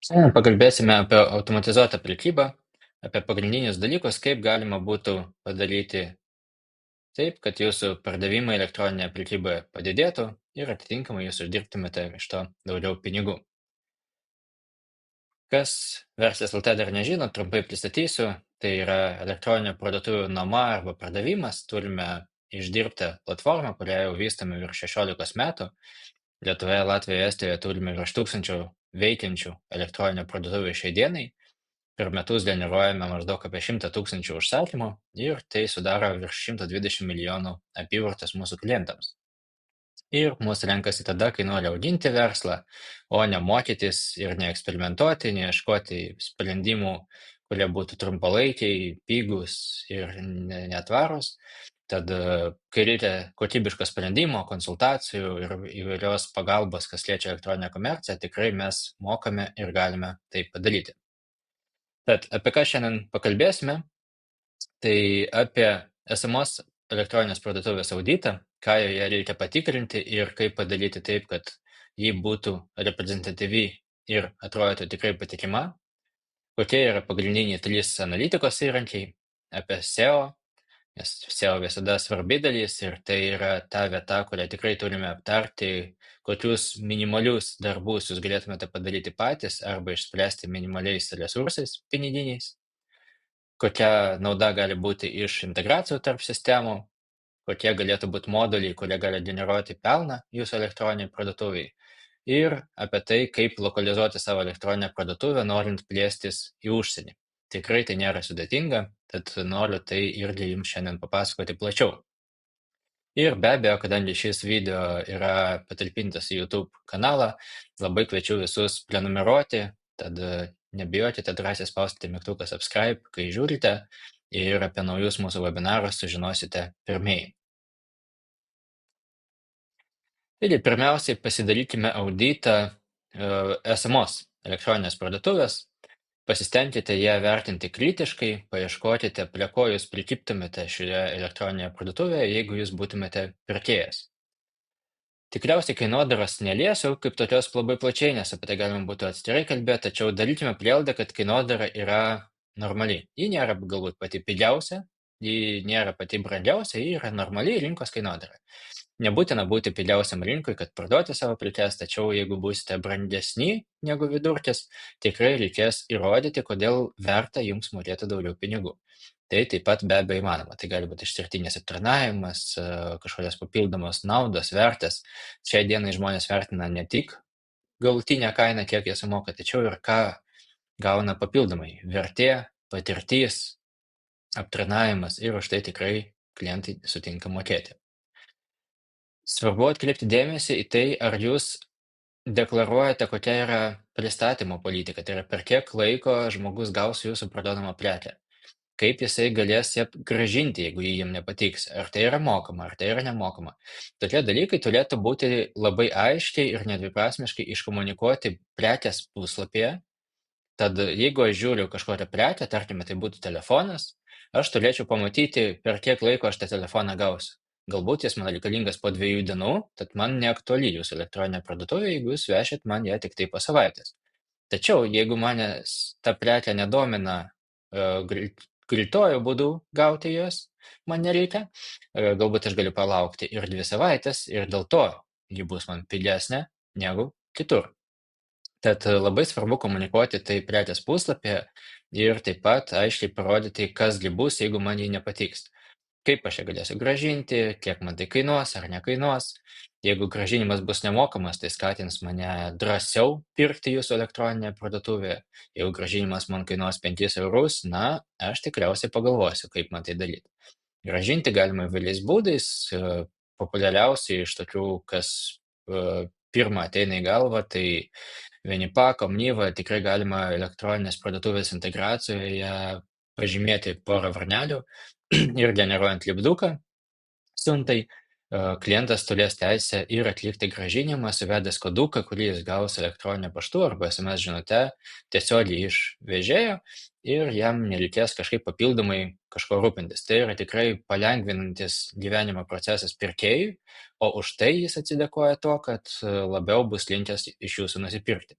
Šiandien pakalbėsime apie automatizuotą prekybą, apie pagrindinius dalykus, kaip galima būtų padaryti taip, kad jūsų pardavimai elektroninėje prekyboje padidėtų ir atitinkamai jūs uždirbtumėte iš to daugiau pinigų. Kas verslas LT dar nežino, trumpai pristatysiu. Tai yra elektroninio parduotuvių nuoma arba pardavimas. Turime išdirbtą platformą, kurią jau vystome virš 16 metų. Lietuvoje, Latvijoje, Estijoje turime virš 1000 veikiančių elektroninių parduotuvių šiai dienai. Per metus generuojame maždaug apie 100 000 užsakymų ir tai sudaro virš 120 milijonų apyvartos mūsų klientams. Ir mūsų renkasi tada, kai nori auginti verslą, o ne mokytis ir neeksperimentuoti, neieškoti sprendimų, kurie būtų trumpalaikiai, pigus ir netvarūs. Tad, kai reikia kokybiško sprendimo, konsultacijų ir įvairios pagalbos, kas liečia elektroninę komerciją, tikrai mes mokame ir galime tai padaryti. Tad apie ką šiandien pakalbėsime, tai apie esamos elektroninės parduotuvės auditą, ką joje reikia patikrinti ir kaip padaryti taip, kad ji būtų reprezentatyvi ir atrodytų tikrai patikima, kokie yra pagrindiniai 3 analitikos įrankiai, apie SEO, nes SEO visada svarbi dalis ir tai yra ta vieta, kurią tikrai turime aptarti, kokius minimalius darbus jūs galėtumėte padaryti patys arba išspręsti minimaliais resursais piniginiais, kokia nauda gali būti iš integracijų tarp sistemų, kokie galėtų būti moduliai, kurie gali generuoti pelną jūsų elektroniniai parduotuviai ir apie tai, kaip lokalizuoti savo elektroninę parduotuvę, norint plėstis į užsienį. Tikrai tai nėra sudėtinga, tad noriu tai irgi jums šiandien papasakoti plačiau. Ir be abejo, kadangi šis video yra patalpintas į YouTube kanalą, labai kviečiu visus prenumeruoti, tad nebijokite drąsiai spausti mygtuką subscribe, kai žiūrite, ir apie naujus mūsų webinarus sužinosite pirmieji. Taigi, pirmiausiai pasidarykime auditą esamos elektroninės parduotuvės, pasistengkite ją vertinti kritiškai, paieškokite, prie ko jūs prikibtumėte šioje elektroninėje parduotuvėje, jeigu jūs būtumėte pirkėjas. Tikriausiai kainodaros neliesiu kaip tokios labai plačiai, nes apie tai galima būtų atskirai kalbėti, tačiau darykime prielaidą, kad kainodara yra normali. Ji nėra galbūt pati pigiausia, ji nėra pati brangiausia, ji yra normali rinkos kainodara. Nebūtina būti pigiausiam rinkui, kad parduoti savo prekes, tačiau jeigu būsite brangesni negu vidurkis, tikrai reikės įrodyti, kodėl verta jums mokėti daugiau pinigų. Tai taip pat be abejo įmanoma. Tai gali būti išskirtinis aptarnavimas, kažkokios papildomos naudos, vertės. Šiai dienai žmonės vertina ne tik galutinę kainą, kiek jie sumoka, tačiau ir ką gauna papildomai. Vertė, patirtis, aptarnavimas ir už tai tikrai klientai sutinka mokėti. Svarbu atkreipti dėmesį į tai, ar jūs deklaruojate, kokia yra pristatymo politika, tai yra per kiek laiko žmogus gaus jūsų parduodamą prekę. Kaip jisai galės ją grąžinti, jeigu jį jam nepatiks, ar tai yra mokama, ar tai yra nemokama. Tokie dalykai turėtų būti labai aiškiai ir nedviprasmiškai iškomunikuoti prekės puslapyje. Tad jeigu aš žiūriu kažkokią prekę, tarkime, tai būtų telefonas, aš turėčiau pamatyti, per kiek laiko aš tą telefoną gausiu. Galbūt jis man reikalingas po 2 dienų, tad man neaktuali jūsų elektroninė parduotuvė, jeigu jūs vešit man ją tik tai po savaitės. Tačiau jeigu manęs ta prekė nedomina greituoju būdu gauti jos, man nereikia, galbūt aš galiu palaukti ir 2 savaitės ir dėl to ji bus man pigesnė negu kitur. Tad labai svarbu komunikuoti tai prekės puslapyje ir taip pat aiškiai parodyti, kas gi bus, jeigu man jį nepatiks. Kaip aš ją galėsiu grąžinti, kiek man tai kainuos ar nekainuos. Jeigu grąžinimas bus nemokamas, tai skatins mane drąsiau pirkti jūsų elektroninėje parduotuvėje. Jeigu grąžinimas man kainuos 5 eurus, na, aš tikriausiai pagalvosiu, kaip man tai daryti. Grąžinti galima įvairiais būdais, populiariausiai iš tokių, kas pirmą ateina į galvą, tai Venipak, Omniva, tikrai galima elektroninės parduotuvės integracijoje pažymėti porą varnelių ir generuojant lipduką siuntai, klientas turės teisę ir atlikti grąžinimą, suvedęs koduką, kurį jis gaus elektroniniu paštu arba SMS žinute tiesiogiai iš vežėjo ir jam nereikės kažkaip papildomai kažko rūpintis. Tai yra tikrai palengvinantis gyvenimo procesas pirkėjui, o už tai jis atsidėkoja to, kad labiau bus linkęs iš jūsų nusipirkti.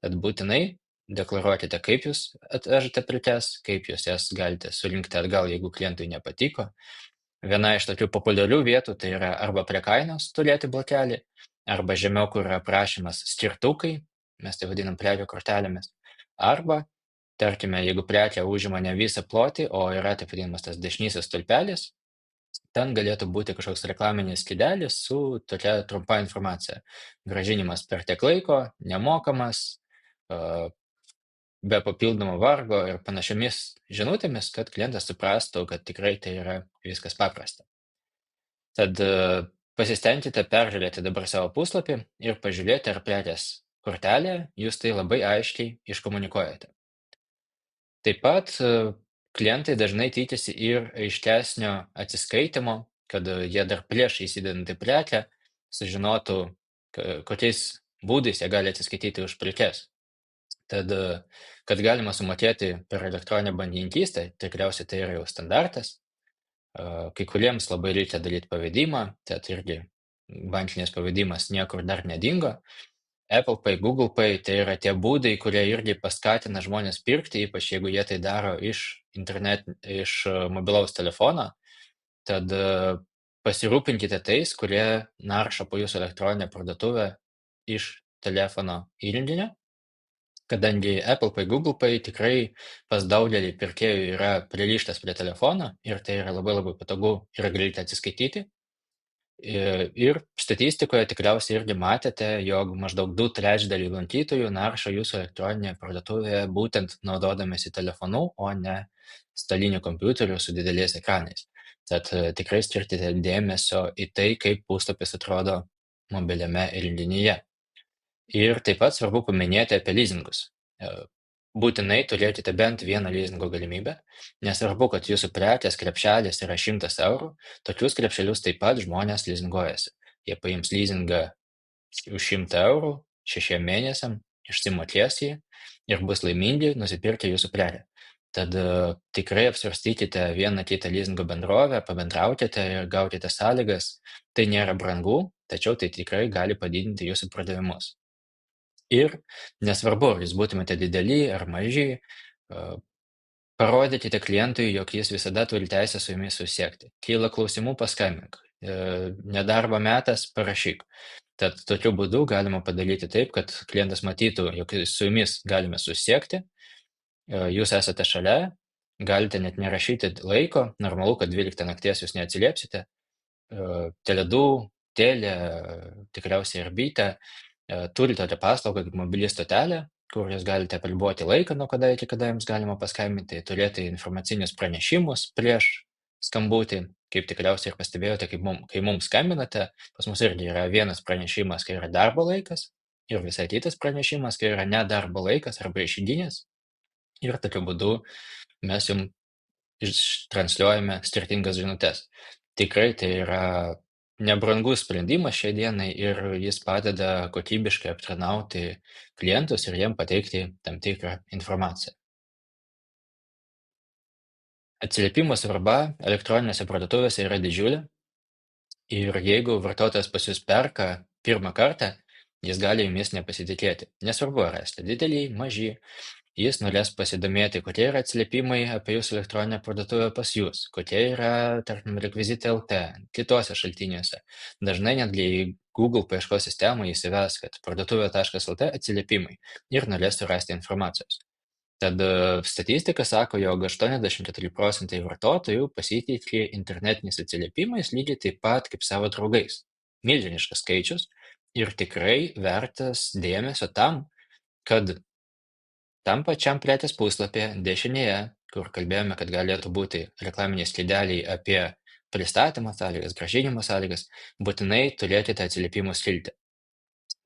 Tad būtinai deklaruokite, kaip jūs atvežate prekes, kaip jūs jas galite surinkti atgal, jeigu klientui nepatiko. Viena iš tokių populiarių vietų tai yra arba prie kainos turėti blokelį, arba žemiau, kur yra aprašymas skirtukai, mes tai vadinam prekių kortelėmis, arba, tarkime, jeigu prekė užima ne visą plotį, o yra taip vadinamas tas dešinysis stulpelis, ten galėtų būti kažkoks reklaminis skydelis su tokia trumpa informacija. Grąžinimas per tiek laiko, nemokamas, a, be papildomo vargo ir panašiomis žinutėmis, kad klientas suprastų, kad tikrai tai yra viskas paprasta. Tad pasistengkite peržiūrėti dabar savo puslapį ir pažiūrėti, ar prekės kortelėje jūs tai labai aiškiai iškomunikuojate. Taip pat klientai dažnai tikisi ir aiškesnio atsiskaitimo, kad jie dar prieš įsidedant į prekę sužinotų, kokiais būdais jie gali atsiskaityti už prekes. Tad, kad galima sumokėti per elektroninę bankininkystę, tikriausiai tai yra jau standartas. Kai kuriems labai reikia daryti pavedimą, tad irgi bankinis pavedimas niekur dar nedingo. Apple Pay, Google Pay tai yra tie būdai, kurie irgi paskatina žmonės pirkti, ypač jeigu jie tai daro iš mobilaus telefono. Tad pasirūpinkite tais, kurie naršo po jūsų elektroninę parduotuvę iš telefono įrenginio, kadangi Apple Pay, Google Pay tikrai pas daugelį pirkėjų yra pririštas prie telefono ir tai yra labai labai patogu ir greitai atsiskaityti. Ir statistikoje tikriausiai irgi matėte, jog maždaug 2/3 lankytojų naršo jūsų elektroninėje parduotuvėje būtent naudodamiesi telefonu, o ne staliniu kompiuteriu su dideliais ekranais. Tad tikrai skirkite dėmesio į tai, kaip puslapis atrodo mobiliame įrenginyje. Ir taip pat svarbu paminėti apie lizingus. Būtinai turėkite bent vieną lizingo galimybę, nesvarbu, kad jūsų prekės krepšelis yra 100 eurų, tokius krepšelius taip pat žmonės lizinguojasi. Jie paims lizingą už 100 eurų 6 mėnesiam, išsimokės jį ir bus laimingi nusipirkę jūsų prekę. Tad tikrai apsvarstykite vieną kitą lizingo bendrovę, pabendraukite ir gaukite sąlygas. Tai nėra brangu, tačiau tai tikrai gali padidinti jūsų pardavimus. Ir nesvarbu, ar jūs būtumėte dideli ar maži, parodykite klientui, jog jis visada turi teisę su jumis susisiekti. Kyla klausimų, paskambink. Nedarbo metas, parašyk. Tad tokiu būdu galima padaryti taip, kad klientas matytų, jog su jumis galime susisiekti, jūs esate šalia, galite net nerašyti laiko, normalu, kad 12 nakties jūs neatsiliepsite. Tele2, Telia, tikriausiai ir Bitė turi tokią paslaugą kaip mobili stotelė, kur jūs galite apriboti laiką, nuo kada iki kada jums galima paskambinti, turėti informacinius pranešimus prieš skambutį, kaip tikriausiai ir pastebėjote, kai mums skambinate, pas mus irgi yra vienas pranešimas, kai yra darbo laikas, ir visai kitas pranešimas, kai yra nedarbo laikas arba išeiginės. Ir tokiu būdu mes jums ištransliuojame skirtingas žinutes. Tikrai tai yra nebrangus sprendimas šiai dienai ir jis padeda kokybiškai aptarnauti klientus ir jiem pateikti tam tikrą informaciją. Atsiliepimų svarba elektroninėse parduotuvėse yra didžiulė ir jeigu vartotojas pas jus perka pirmą kartą, jis gali jumis nepasitikėti. Nesvarbu, ar esate dideliai, maži, jis norės pasidomėti, kokie yra atsiliepimai apie jūsų elektroninę parduotuvę pas jūs, kokie yra, tarkim, rekvizitai LT, kitose šaltiniuose. Dažnai netgi į Google paieškos sistemą įsives, kad parduotuvė.lt atsiliepimai ir norės surasti informacijos. Tad statistika sako, jog 84% vartotojų pasitikė internetiniais atsiliepimais lygiai taip pat kaip savo draugais. Milžiniškas skaičius ir tikrai vertas dėmesio tam, kad tam pačiam prekės puslapyje dešinėje, kur kalbėjome, kad galėtų būti reklaminiai skydeliai apie pristatymo sąlygas, grąžinimo sąlygas, būtinai turėkite atsiliepimų skiltį.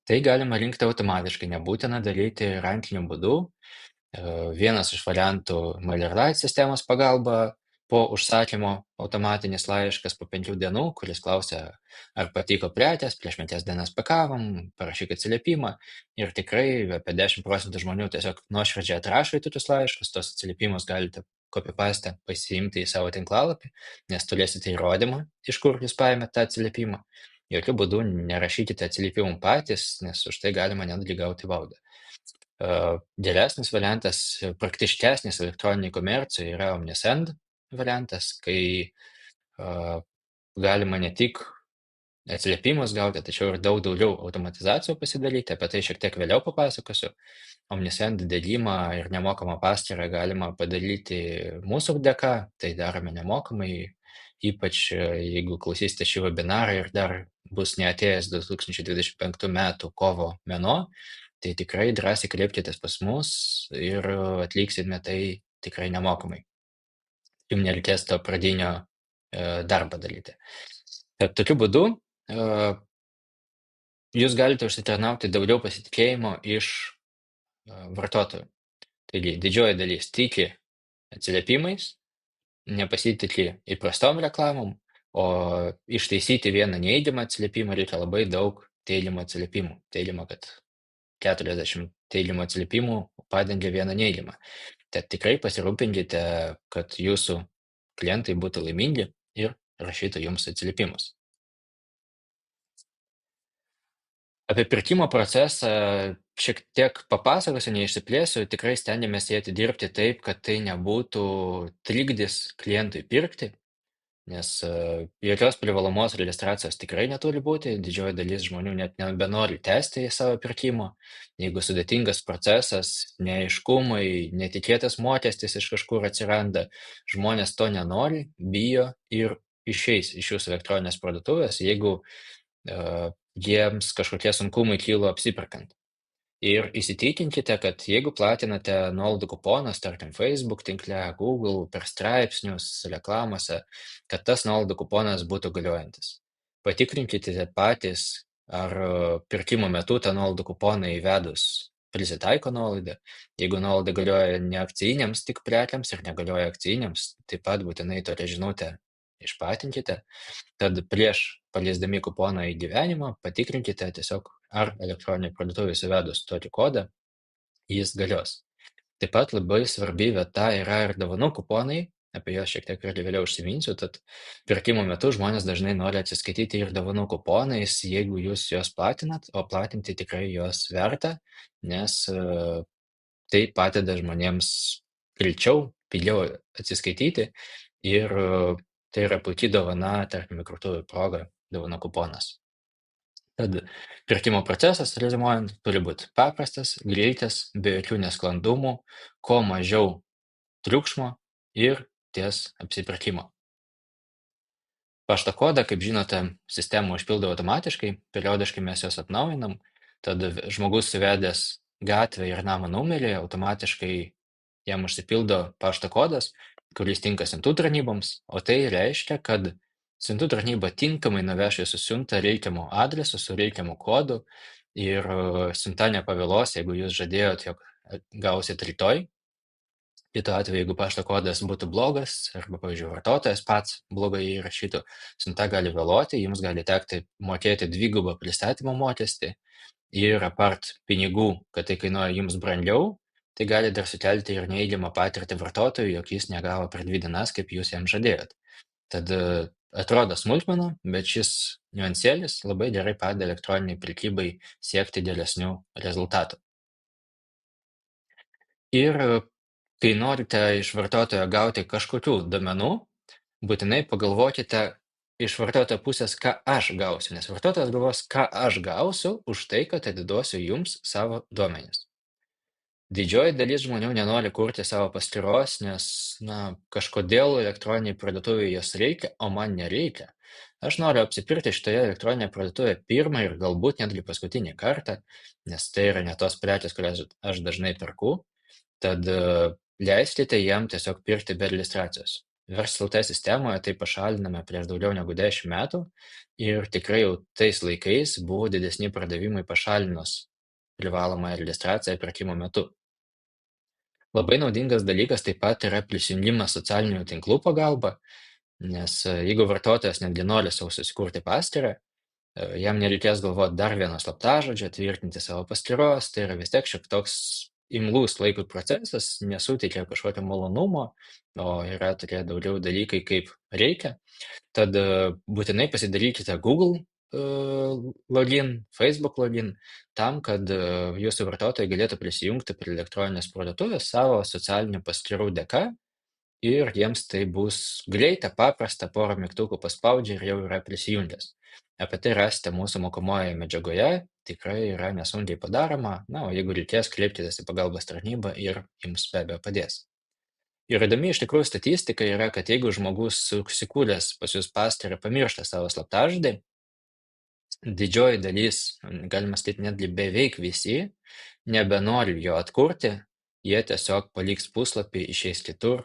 Tai galima rinkti automatiškai, nebūtina daryti rankiniu būdu. Vienas iš variantų MailerLite sistemos pagalba po užsakymo automatinis laiškas po 5 dienų, kuris klausia, ar patiko prekės, prieš 5 dienas pakavom, parašyk atsiliepimą ir tikrai apie 10% žmonių tiesiog nuoširdžiai atrašo į tokius laiškus, tos atsiliepimus galite copy-paste pasiimti į savo tinklalapį, nes turėsite įrodymą, iš kur jūs paėmėte tą atsiliepimą. Jokiu būdu nerašykite atsiliepimų patys, nes už tai galima netgi gauti baudą. Geresnis variantas, praktiškesnis elektroniniai komercijai yra Omnisend variantas, kai galima ne tik atsiliepimus gauti, tačiau ir daug daugiau automatizacijų pasidaryti, apie tai šiek tiek vėliau papasakosiu. Omnisend dėgymą ir nemokamą paskyrą galima padaryti mūsų dėka, tai darome nemokamai, ypač jeigu klausysite šį webinarą ir dar bus neatėjęs 2025 metų kovo mėnuo, tai tikrai drąsiai kreipkitės pas mus ir atliksime tai tikrai nemokamai. Jums nereikės to pradinio darbą daryti. Tad tokiu būdu jūs galite užsitarnauti daugiau pasitikėjimo iš vartotojų. Taigi didžioji dalis tiki atsiliepimais, nepasitiki įprastom reklamom, o ištaisyti vieną neįgimą atsiliepimą reikia labai daug teigiamų atsiliepimų. Teigiama, kad 40 teigiamų atsiliepimų padengia vieną neįgimą. Tad tikrai pasirūpinkite, kad jūsų klientai būtų laimingi ir rašytų jums atsiliepimus. Apie pirkimo procesą šiek tiek papasakosiu, neišsiplėsiu, tikrai stengiamės jį atidirbti taip, kad tai nebūtų trikdis klientui pirkti, nes jokios privalomos registracijos tikrai neturi būti, didžioji dalis žmonių net nebenori tęsti savo pirkimo, jeigu sudėtingas procesas, neaiškumai, netikėtas mokestis iš kažkur atsiranda, žmonės to nenori, bijo ir išeis iš jūsų elektroninės parduotuvės, jeigu jiems kažkokie sunkumai kilo apsiperkant. Ir įsitikinkite, kad jeigu platinate nuolaidų kuponus, tarkim, Facebook tinkle, Google, per straipsnius, reklamose, kad tas nuolaidų kuponas būtų galiojantis. Patikrinkite patys, ar pirkimo metu tą nuolaidų kuponą įvedus prisitaiko nuolaida. Jeigu nuolaida galioja ne akcijiniams tik prekiams ir negalioja akcijiniams, taip pat būtinai tokią žinutę išplatinkite. Tad prieš paleisdami kuponą į gyvenimą patikrinkite tiesiog, ar elektroninėje parduotuvėje įsivedus tokį kodą, jis galios. Taip pat labai svarbi vieta yra ir dovanų kuponai, apie juos šiek tiek ir vėliau užsiminsiu, tad pirkimo metu žmonės dažnai nori atsiskaityti ir dovanų kuponais, jeigu jūs juos platinat, o platinti tikrai juos verta, nes tai padeda žmonėms greičiau, pigiau atsiskaityti ir tai yra puikiai dovana, tarkim, įkurtuvių proga, dovanų kuponas. Tad pirkimo procesas, reziumuojant, turi būti paprastas, greitas, be jokių nesklandumų, kuo mažiau triukšmo ir ties apsipirkimo. Pašto kodą, kaip žinote, sistema užpildo automatiškai, periodiškai mes juos atnaujinam, tad žmogus suvedęs gatvę ir namo numerį, automatiškai jam užsipildo pašto kodas, kuris tinka siuntų tarnyboms, o tai reiškia, kad siuntų tarnyba tinkamai nuveš jūsų siuntą reikiamu adresu su reikiamu kodu ir siunta nepavėlos, jeigu jūs žadėjot, jog gausit rytoj. Kitu atveju, jeigu pašto kodas būtų blogas, arba, pavyzdžiui, vartotojas pats blogai įrašytų, siunta gali vėluoti, jums gali tekti mokėti dvigubą pristatymo mokestį ir apart pinigų, kad tai kainuoja jums brangiau, tai gali dar sukelti ir neįgimą patirtį vartotojui, jog jis negavo per 2 dienas, kaip jūs jam žadėjot. Tad atrodo smulkmena, bet šis niuansėlis labai gerai padeda elektroniniai prekybai siekti didesnių rezultatų. Ir kai norite iš vartotojo gauti kažkokių duomenų, būtinai pagalvokite iš vartotojo pusės, ką aš gausiu, nes vartotojas galvos, ką aš gausiu už tai, kad atiduosiu jums savo duomenis. Didžioji dalis žmonių nenori kurti savo paskyros, nes kažkodėl elektroniniai parduotuvėje jas reikia, o man nereikia. Aš noriu apsipirkti šitoje elektroninėje parduotuvėje pirmą ir galbūt netgi paskutinį kartą, nes tai yra ne tos prekės, kurias aš dažnai perku. Tad leiskite jam tiesiog pirkti be registracijos. Versl.lt sistemoje tai pašaliname prieš daugiau negu 10 metų ir tikrai jau tais laikais buvo didesni pardavimai pašalinus privalomą registraciją pirkimo metu. Labai naudingas dalykas taip pat yra prisijungimas socialinių tinklų pagalba, nes jeigu vartotojas netgi nori savo susikurti paskyrą, jam nereikės galvoti dar vieną slaptažodžio, tvirtinti savo paskyros, tai yra vis tiek šiek toks imlus laikui procesas, nesuteikia kažkokio malonumo, o yra tokie daugiau dalykai, kaip reikia. Tad būtinai pasidarykite Google login, Facebook login, tam, kad jūsų vartotojai galėtų prisijungti prie elektroninės parduotuvės savo socialinių paskyrų dėka ir jiems tai bus greita, paprasta, porą mygtukų paspaudžia ir jau yra prisijungęs. Apie tai rasite mūsų mokomojoje medžiagoje, tikrai yra nesunkiai padaroma, na, o jeigu reikės, kreipkitės į pagalbos tarnybą ir jums be abejo padės. Ir įdomi iš tikrųjų statistika yra, kad jeigu žmogus susikūręs pas jūs paskyrą pamiršta savo slaptažodį, didžioji dalis, galima sakyti, netgi beveik visi, nebenori jo atkurti, jie tiesiog paliks puslapį, išeis kitur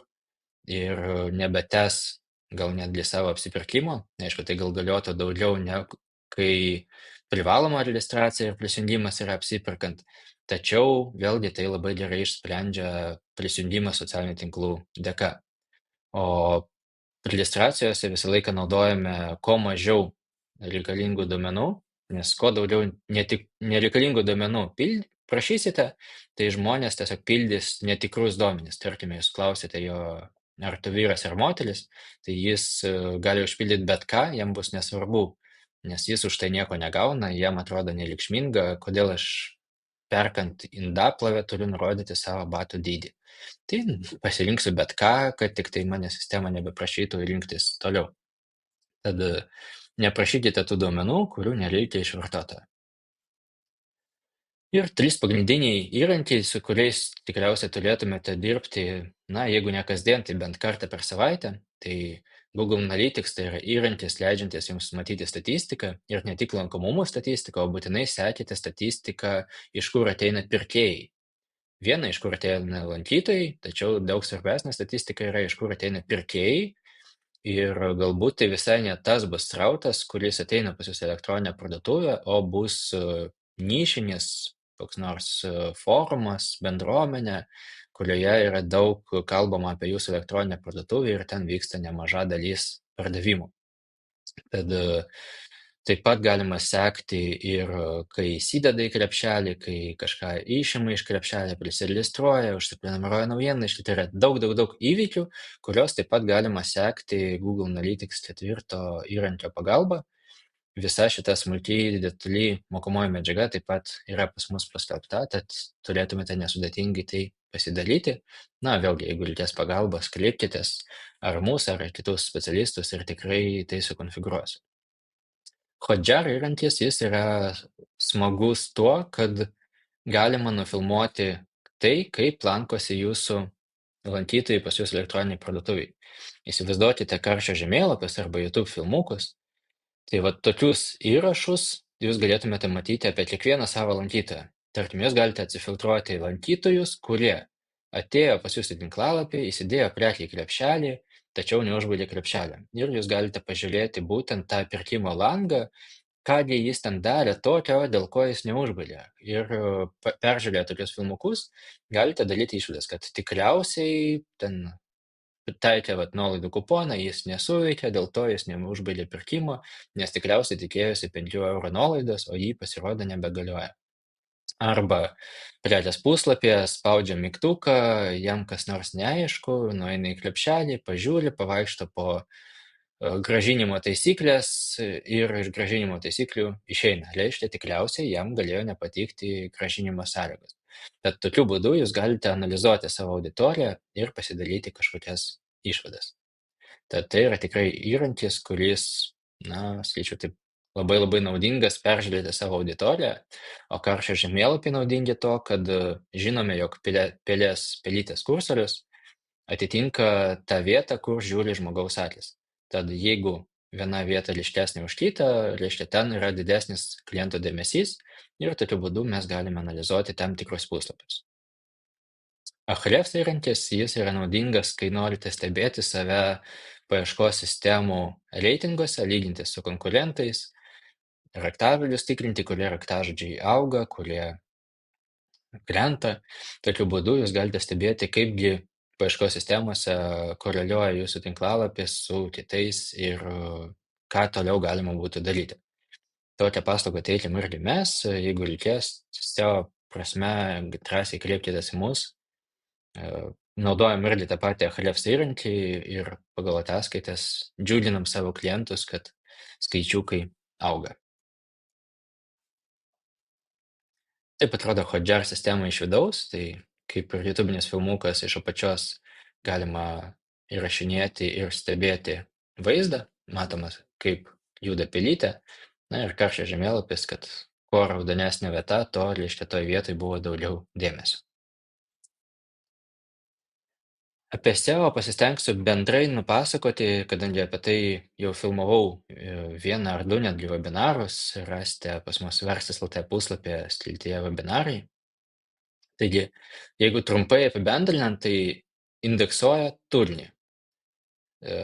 ir nebetęs gal netgi savo apsipirkimo. Aišku, tai gal galiotų daugiau ne kai privaloma registracija ir prisijungimas yra apsipirkant, tačiau vėlgi tai labai gerai išsprendžia prisijungimą socialinių tinklų dėka. O registracijose visą laiką naudojame kuo mažiau reikalingų duomenų, nes kuo daugiau nereikalingų duomenų prašysite, tai žmonės tiesiog pildys netikrus duomenis. Tarkime, jūs klausite jo, ar tu vyras ar moteris, tai jis gali užpildyti bet ką, jam bus nesvarbu, nes jis už tai nieko negauna, jam atrodo nereikšminga, kodėl aš perkant indaplovę turiu nurodyti savo batų dydį. Tai pasirinksiu bet ką, kad tik tai mane sistema nebeprašytų rinktis toliau. Tad neprašykite tų duomenų, kurių nereikia iš vartotojo. Ir 3 pagrindiniai įrankiai, su kuriais tikriausiai turėtumėte dirbti, na, jeigu ne kasdien, tai bent kartą per savaitę. Tai Google Analytics tai yra įrankis, leidžiantis jums matyti statistiką ir ne tik lankomumo statistiką, o būtinai sekite statistiką, iš kur ateina pirkėjai. Viena, iš kur ateina lankytojai, tačiau daug svarbesnė statistika yra, iš kur ateina pirkėjai. Ir galbūt tai visai ne tas bus srautas, kuris ateina pas jūs elektroninę parduotuvę, o bus nišinis koks nors forumas, bendruomenė, kurioje yra daug kalbama apie jūsų elektroninę parduotuvę ir ten vyksta nemaža dalis pardavimų. Tad taip pat galima sekti ir kai įsideda į krepšelį, kai kažką išima iš krepšelio, prisiregistruoja, užsiprenumeruoja naujienlaiškį. Tai yra daug įvykių, kurios taip pat galima sekti Google Analytics 4 įrankio pagalba. Visa šita smulkiai detali mokomoji medžiaga taip pat yra pas mus paskelbta, tad turėtumėte nesudėtingai tai pasidaryti. Na, vėlgi, jeigu reikės pagalbos, kreipkitės ar mūsų, ar kitus specialistus ir tikrai tai sukonfigūruosiu. Hotjar įrankis, jis yra smagus tuo, kad galima nufilmuoti tai, kaip lankosi jūsų lankytojai pas jūs elektroniniai parduotuviai. Įsivaizduokite karščio žemėlapius arba YouTube filmukus. Tai va tokius įrašus jūs galėtumėte matyti apie kiekvieną savo lankytoją. Tarkim, jūs galite atsifiltruoti lankytojus, kurie atėjo pas jūs į tinklalapį, įsidėjo prekę į krepšelį, tačiau neužbaigė krepšelį. Ir jūs galite pažiūrėti būtent tą pirkimo langą, kągi jis ten darė tokio, dėl ko jis neužbaigė. Ir peržiūrėję tokius filmukus, galite daryti išvadas, kad tikriausiai ten taikė nuolaidų kuponą, jis nesuveikė, dėl to jis neužbaigė pirkimo, nes tikriausiai tikėjosi 5 eurų nuolaidos, o jį pasirodo nebegalioja. Arba prekės puslapyje spaudžia mygtuką, jam kas nors neaišku, nueina į krepšelį, pažiūri, pavaikšto po grąžinimo taisyklės ir iš grąžinimo taisyklių išeina. Reiškia, tikriausiai jam galėjo nepatikti grąžinimo sąlygos. Bet tokiu būdu jūs galite analizuoti savo auditoriją ir pasidaryti kažkokias išvadas. Tad tai yra tikrai įrankis, kuris, na, skaičiu, taip labai naudingas peržiūrėti savo auditoriją, o karščio žemėlapiai naudingi to, kad žinome, jog pelytės kursorius atitinka tą vietą, kur žiūri žmogaus akis. Tad jeigu viena vieta ryškesnė už kitą, reiškia, ten yra didesnis kliento dėmesys ir tokiu būdu mes galime analizuoti tam tikrus puslapius. Ahrefs įrankis, jis yra naudingas, kai norite stebėti save paieškos sistemų reitinguose, lyginti su konkurentais, raktažodžius tikrinti, kurie raktažodžiai auga, kurie krenta. Tokiu būdu jūs galite stebėti, kaipgi paieškos sistemose koreliuoja jūsų tinklalapis su kitais ir ką toliau galima būtų daryti. Tokią paslaugą teikiam irgi mes, jeigu reikės, SEO prasme drąsiai kreipkitės į mus. Naudojam irgi tą patį Ahrefs įrankį ir pagal ataskaitas džiuginam savo klientus, kad skaičiukai auga. Taip atrodo Hotjar sistema iš vidaus, tai kaip ir YouTube'nis filmukas iš apačios galima įrašinėti ir stebėti vaizdą, matomas kaip juda pelytė, na ir karščio žemėlapis, kad kuo raudonesnė vieta, to reiškia toj vietoj buvo daugiau dėmesio. Apie SEO pasistengsiu bendrai nupasakoti, kadangi apie tai jau filmavau vieną ar du netgi webinarus, rasite pas mus Verstis.lt puslapyje skiltyje webinarai. Taigi, jeigu trumpai apibendrinant, tai indeksuoja turinį. E,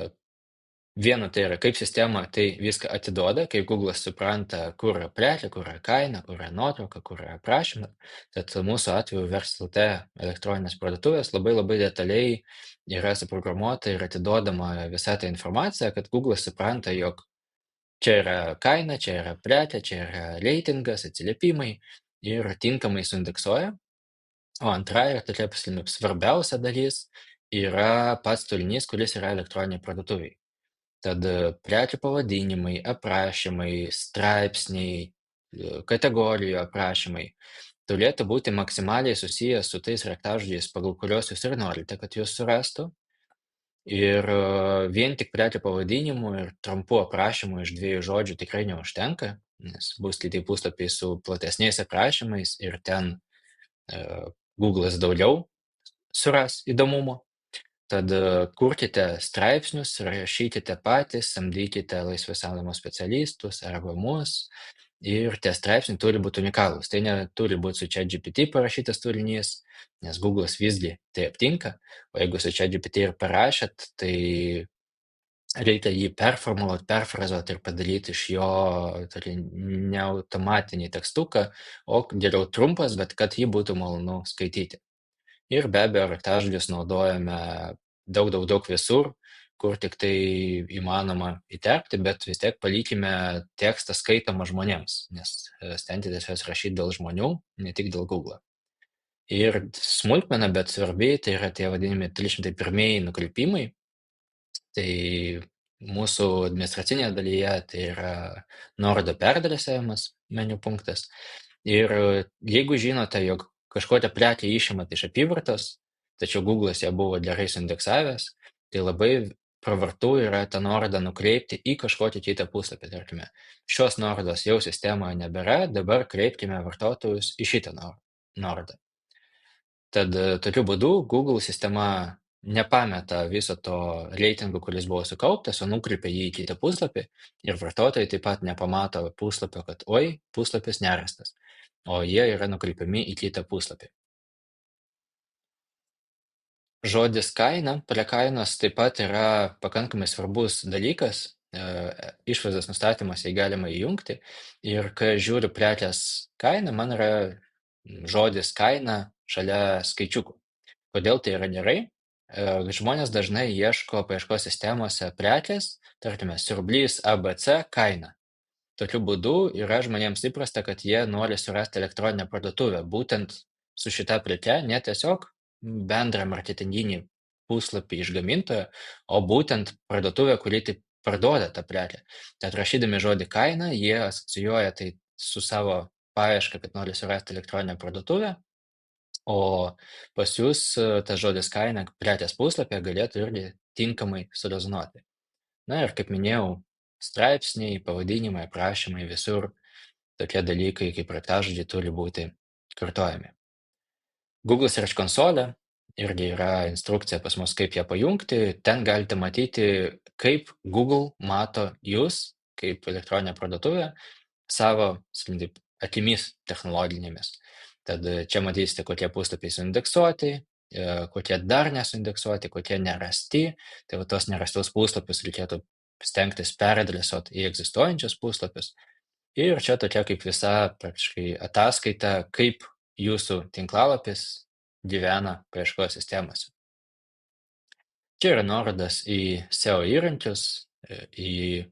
Viena tai yra, kaip sistema tai viską atiduoda, kaip Google'as supranta, kur yra prekė, kur yra kaina, kur yra nuotrauka, kur yra aprašymas. Tad mūsų atveju Verstis.lt elektroninės parduotuvės labai labai detaliai yra suprogramuota ir atiduodama visa ta informacija, kad Google'as supranta, jog čia yra kaina, čia yra prekė, čia yra reitingas, atsiliepimai ir tinkamai suindeksuoja. O antra ir tokia svarbiausia dalis yra pats turinys, kuris yra elektroniniai parduotuviai. Tad prekių pavadinimai, aprašymai, straipsniai, kategorijų aprašymai turėtų būti maksimaliai susijęs su tais raktažodžiais, pagal kuriuos jūs ir norite, kad jūs surastų. Ir vien tik prekių pavadinimų ir trumpų aprašymų iš 2 žodžių tikrai neužtenka, nes bus kiti puslapiai su platesniais aprašymais ir ten Google'as daugiau suras įdomumo. Tad kurkite straipsnius, rašykite patys, samdykite laisvai samdomus specialistus arba mus ir tie straipsniai turi būti unikalūs. Tai neturi būti su ChatGPT parašytas turinys, nes Google'as visgi tai aptinka, o jeigu su ChatGPT ir parašėt, tai reikia jį performuluoti, perfrazuoti ir padaryti iš jo tokį neautomatinį tekstuką, o geriau trumpas, bet kad jį būtų malonu skaityti. Ir be abejo, raktažodžius naudojame daug visur, kur tik tai įmanoma įterpti, bet vis tiek palikime tekstą skaitomą žmonėms, nes stenkitės juos rašyti dėl žmonių, ne tik dėl Google. Ir smulkmena, bet svarbi, tai yra tie vadinami 301 nukrypimai. Tai mūsų administracinėje dalyje tai yra nuorodų peradresavimas, meniu punktas. Ir jeigu žinote, jog kažkokią prekę išimat iš apyvartos, tačiau Google'as ją buvo gerai suindeksavęs, tai labai pravartu yra tą nuorodą nukreipti į kažkokį kitą puslapį. Tarkime, šios nuorodos jau sistemoje nebėra, dabar kreipkime vartotojus į šitą nuorodą. Tad tokiu būdu Google sistema nepameta viso to reitingo, kuris buvo sukauptas, o nukreipia jį į kitą puslapį ir vartotojai taip pat nepamato puslapio, kad oi, puslapis nerastas, o jie yra nukreipiami į kitą puslapį. Žodis kaina prie kainos taip pat yra pakankamai svarbus dalykas, išvaizdos nustatymas jį galima įjungti ir kai žiūriu prekės kainą, man yra žodis kaina šalia skaičiukų. Kodėl tai yra gerai? Žmonės dažnai ieško paieškos sistemose prekės, tarkime, siurblys ABC kaina. Tokiu būdu yra žmonėms įprasta, kad jie nori surasti elektroninę parduotuvę, būtent su šita preke, ne tiesiog bendrą marketinginį puslapį iš gamintojo, o būtent parduotuvę, kuri taip parduoda tą prekę. Tad rašydami žodį kaina, jie asocijuoja tai su savo paieška, kad nori surasti elektroninę parduotuvę, o pas jūs tas žodis kaina prekės puslapyje galėtų irgi tinkamai surezonuoti. Na ir kaip minėjau, straipsniai, pavadinimai, aprašymai, visur tokie dalykai kaip raktažodžiai turi būti kartojami. Google Search konsolė irgi yra instrukcija pas mus, kaip ją pajungti. Ten galite matyti, kaip Google mato jūs, kaip elektroninę parduotuvę, savo, sakykim taip, akimis technologinėmis. Tad čia matysite, kokie puslapiai suindeksuoti, kokie dar nesuindeksuoti, kokie nerasti. Tai va tos nerastus puslapius reikėtų stengtis peradresuoti į egzistuojančius puslapius. Ir čia tokia kaip visa praktiškai ataskaita, kaip jūsų tinklalapis gyvena paieškos sistemose. Čia yra nuorodas į SEO įrankius, į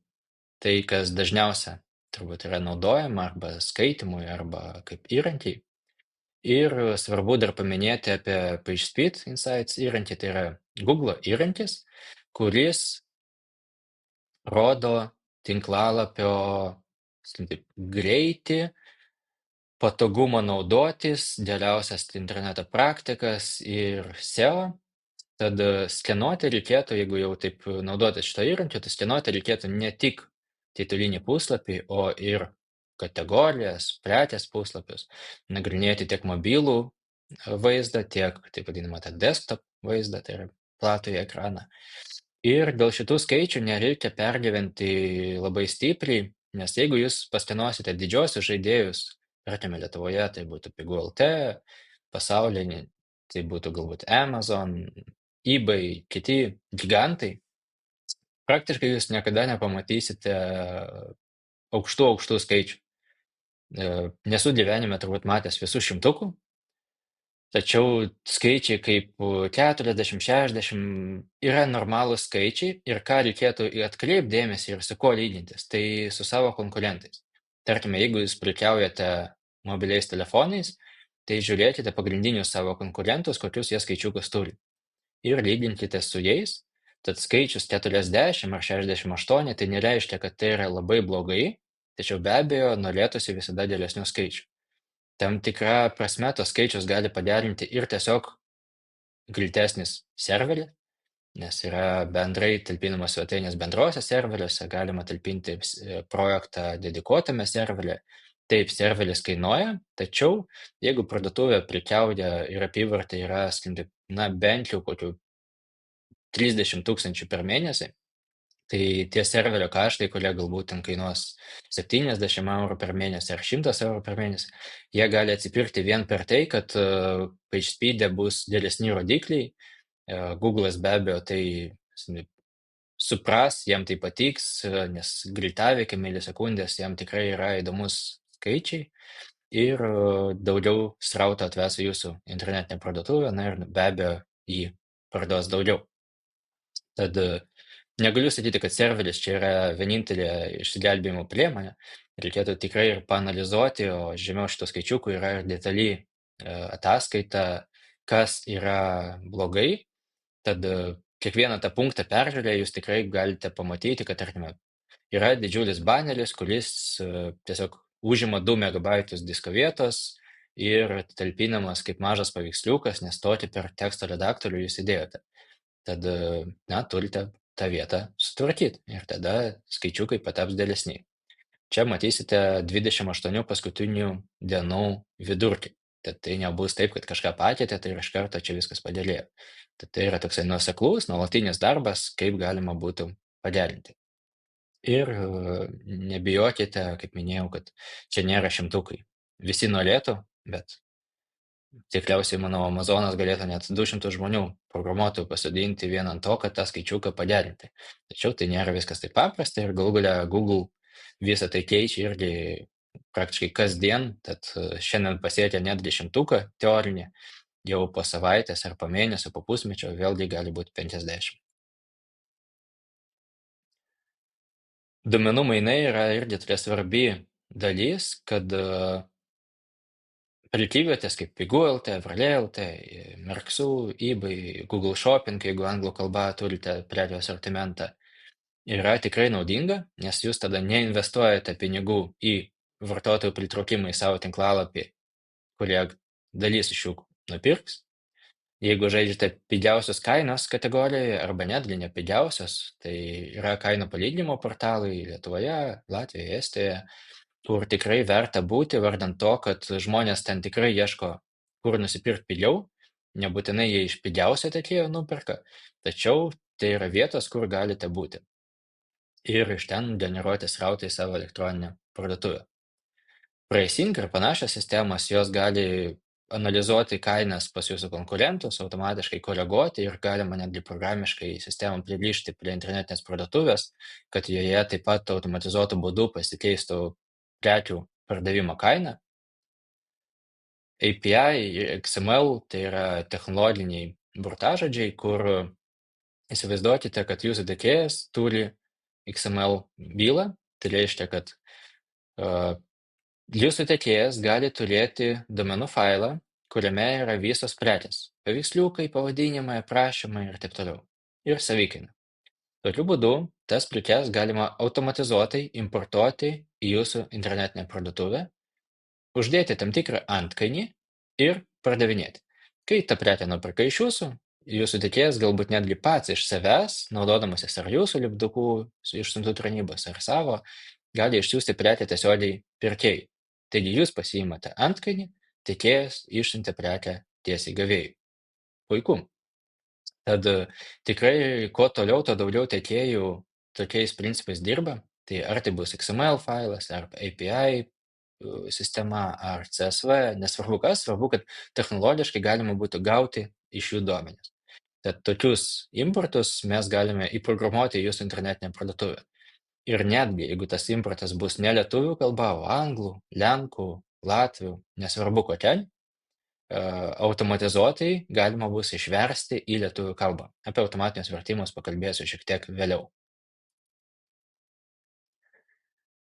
tai, kas dažniausia turbūt yra naudojama arba skaitimui, arba kaip įrankiai. Ir svarbu dar paminėti apie PageSpeed Insights įrankį, tai yra Google įrankis, kuris rodo tinklalapio, sakykim taip, greitį patogumą naudotis, geriausias interneto praktikas ir SEO. Tad skenuoti reikėtų, jeigu jau taip naudotis šito įrankiu, tai skenuoti reikėtų ne tik titulinį puslapį, o ir kategorijas, prekės puslapius, nagrinėti tiek mobilų vaizdą, tiek taip vadinamą tą desktop vaizdą, tai yra platųjį ekraną. Ir dėl šitų skaičių nereikia pergyventi labai stipriai, nes jeigu jūs paskenuosite didžiosius žaidėjus, tarkime Lietuvoje, tai būtų Pigu.lt, pasaulinį, tai būtų galbūt Amazon, eBay, kiti gigantai, praktiškai jūs niekada nepamatysite aukštų skaičių. Nesu gyvenime turbūt matęs visų šimtukų, tačiau skaičiai kaip 40, 60 yra normalūs skaičiai ir ką reikėtų atkreipti dėmesį ir su kuo lygintis, tai su savo konkurentais. Tarkime, jeigu jūs prekiaujate mobiliais telefonais, tai žiūrėkite pagrindinius savo konkurentus, kokius jie skaičiukus turi. Ir lyginkite su jais, tad skaičius 40 ar 68 tai nereiškia, kad tai yra labai blogai, tačiau be abejo norėtųsi visada didesnių skaičių. Tam tikra prasme tos skaičius gali pagerinti ir tiesiog greitesnis serveris, nes yra bendrai talpinamas svetainės bendruose serveriuose, galima talpinti projektą dedikuotame serveryje. Taip, serveris kainuoja, tačiau jeigu parduotuvė prekiauja ir apyvarta yra bent jau kokių 30 000 per mėnesį, tai tie serverio kaštai, kurie galbūt ten kainuos 70 eurų per mėnesį ar 100 eurų per mėnesį, jie gali atsipirkti vien per tai, kad PageSpeed'e bus didesni rodikliai. Google'as be abejo tai supras, jam tai patiks, nes greitaveikė milisekundės jam tikrai yra įdomus skaičiai ir daugiau srauto atves į jūsų internetinę parduotuvę, na ir be abejo jį parduos daugiau. Tad negaliu sakyti, kad serveris čia yra vienintelė išsigelbėjimo priemonė. Reikėtų tikrai ir paanalizuoti, o žemiau šito skaičiukų yra ir detali ataskaita, kas yra blogai. Tad kiekvieną tą punktą peržiūrėję jūs tikrai galite pamatyti, kad, tarkime, yra didžiulis baneris, kuris tiesiog užima 2 megabaitus disko vietos ir talpinamas kaip mažas paveiksliukas, nes tokį per teksto redaktorių jūs įdėjote. Tad, turite tą vietą sutvarkyti ir tada skaičiukai pataps didesni. Čia matysite 28 paskutinių dienų vidurkį. Tad tai nebus taip, kad kažką pakeitė, tai ir iš karto čia viskas padėlėjo. Tad tai yra toksai nuoseklus, nuolatinis darbas, kaip galima būtų pagerinti. Ir nebijokite, kaip minėjau, kad čia nėra šimtukai. Visi norėtų, bet tikriausiai, manau, Amazonas galėtų net 200 žmonių programuotojų pasodinti vien ant to, kad tą skaičiuką pagerinti. Tačiau tai nėra viskas taip paprasta ir galų gale Google visą tai keičia irgi praktiškai kasdien, tad šiandien pasiekia net 10 teorinį, jau po savaitės ar po mėnesio, po pusmečio vėlgi gali būti 50. Duomenų mainai yra irgi tokia svarbi dalis, kad prekyvietės kaip Pigu.lt, Vrlė.lt, Merksų, eBay, Google Shopping, jeigu anglų kalba turite prekių asortimentą, yra tikrai naudinga, nes jūs tada neinvestuojate pinigų į vartotojų pritraukimą į savo tinklalapį, kurie dalis iš jų nupirks. Jeigu žaidžiate pigiausios kainos kategorijoje arba netgi ne pigiausios, tai yra kainų palyginimo portalai Lietuvoje, Latvijoje, Estijoje, kur tikrai verta būti, vardant to, kad žmonės ten tikrai ieško, kur nusipirkti pigiau, nebūtinai jie iš pigiausio tiekėjo nuperka, tačiau tai yra vietos, kur galite būti. Ir iš ten generuoti srautą į savo elektroninę parduotuvę. Pricing ir panašios sistemos, jos gali analizuoti kainas pas jūsų konkurentus, automatiškai koreguoti ir galima netgi programiškai sistemą pririšti prie internetinės parduotuvės, kad joje taip pat automatizuotų būdu pasikeistų prekių pardavimo kaina. API ir XML tai yra technologiniai burtažodžiai, kur įsivaizduokite, kad jūsų tiekėjas turi XML bylą, tai reiškia, kad jūsų tiekėjas gali turėti duomenų failą, kuriame yra visos prekės, paveiksliukai, pavadinimai, aprašymai ir taip toliau, ir savikaina. Tokiu būdu tas prekes galima automatizuotai importuoti į jūsų internetinę parduotuvę uždėti tam tikrą antkainį ir pardavinėti. Kai tą prekę nuperka iš jūsų tiekėjas galbūt netgi pats iš savęs, naudodamasis ar jūsų lipdukų iš siuntų tarnybos ar savo, gali išsiųsti prekę tiesiogiai pirkėjui. Taigi jūs pasiimate antkainį, tiekėjas išsiuntė prekę tiesiai gavėjui. Puiku. Tad tikrai kuo toliau, tuo daugiau tiekėjų tokiais principais dirba. Tai ar tai bus XML failas, ar API sistema, ar CSV, nesvarbu kas, svarbu, kad technologiškai galima būtų gauti iš jų duomenis. Tad tokius importus mes galime įprogramuoti į jūsų internetinę parduotuvę. Ir netgi, jeigu tas importas bus ne lietuvių kalba, o anglų, lenkų, latvių, nesvarbu kokia, automatizuotai galima bus išversti į lietuvių kalbą. Apie automatinius vertimus pakalbėsiu šiek tiek vėliau.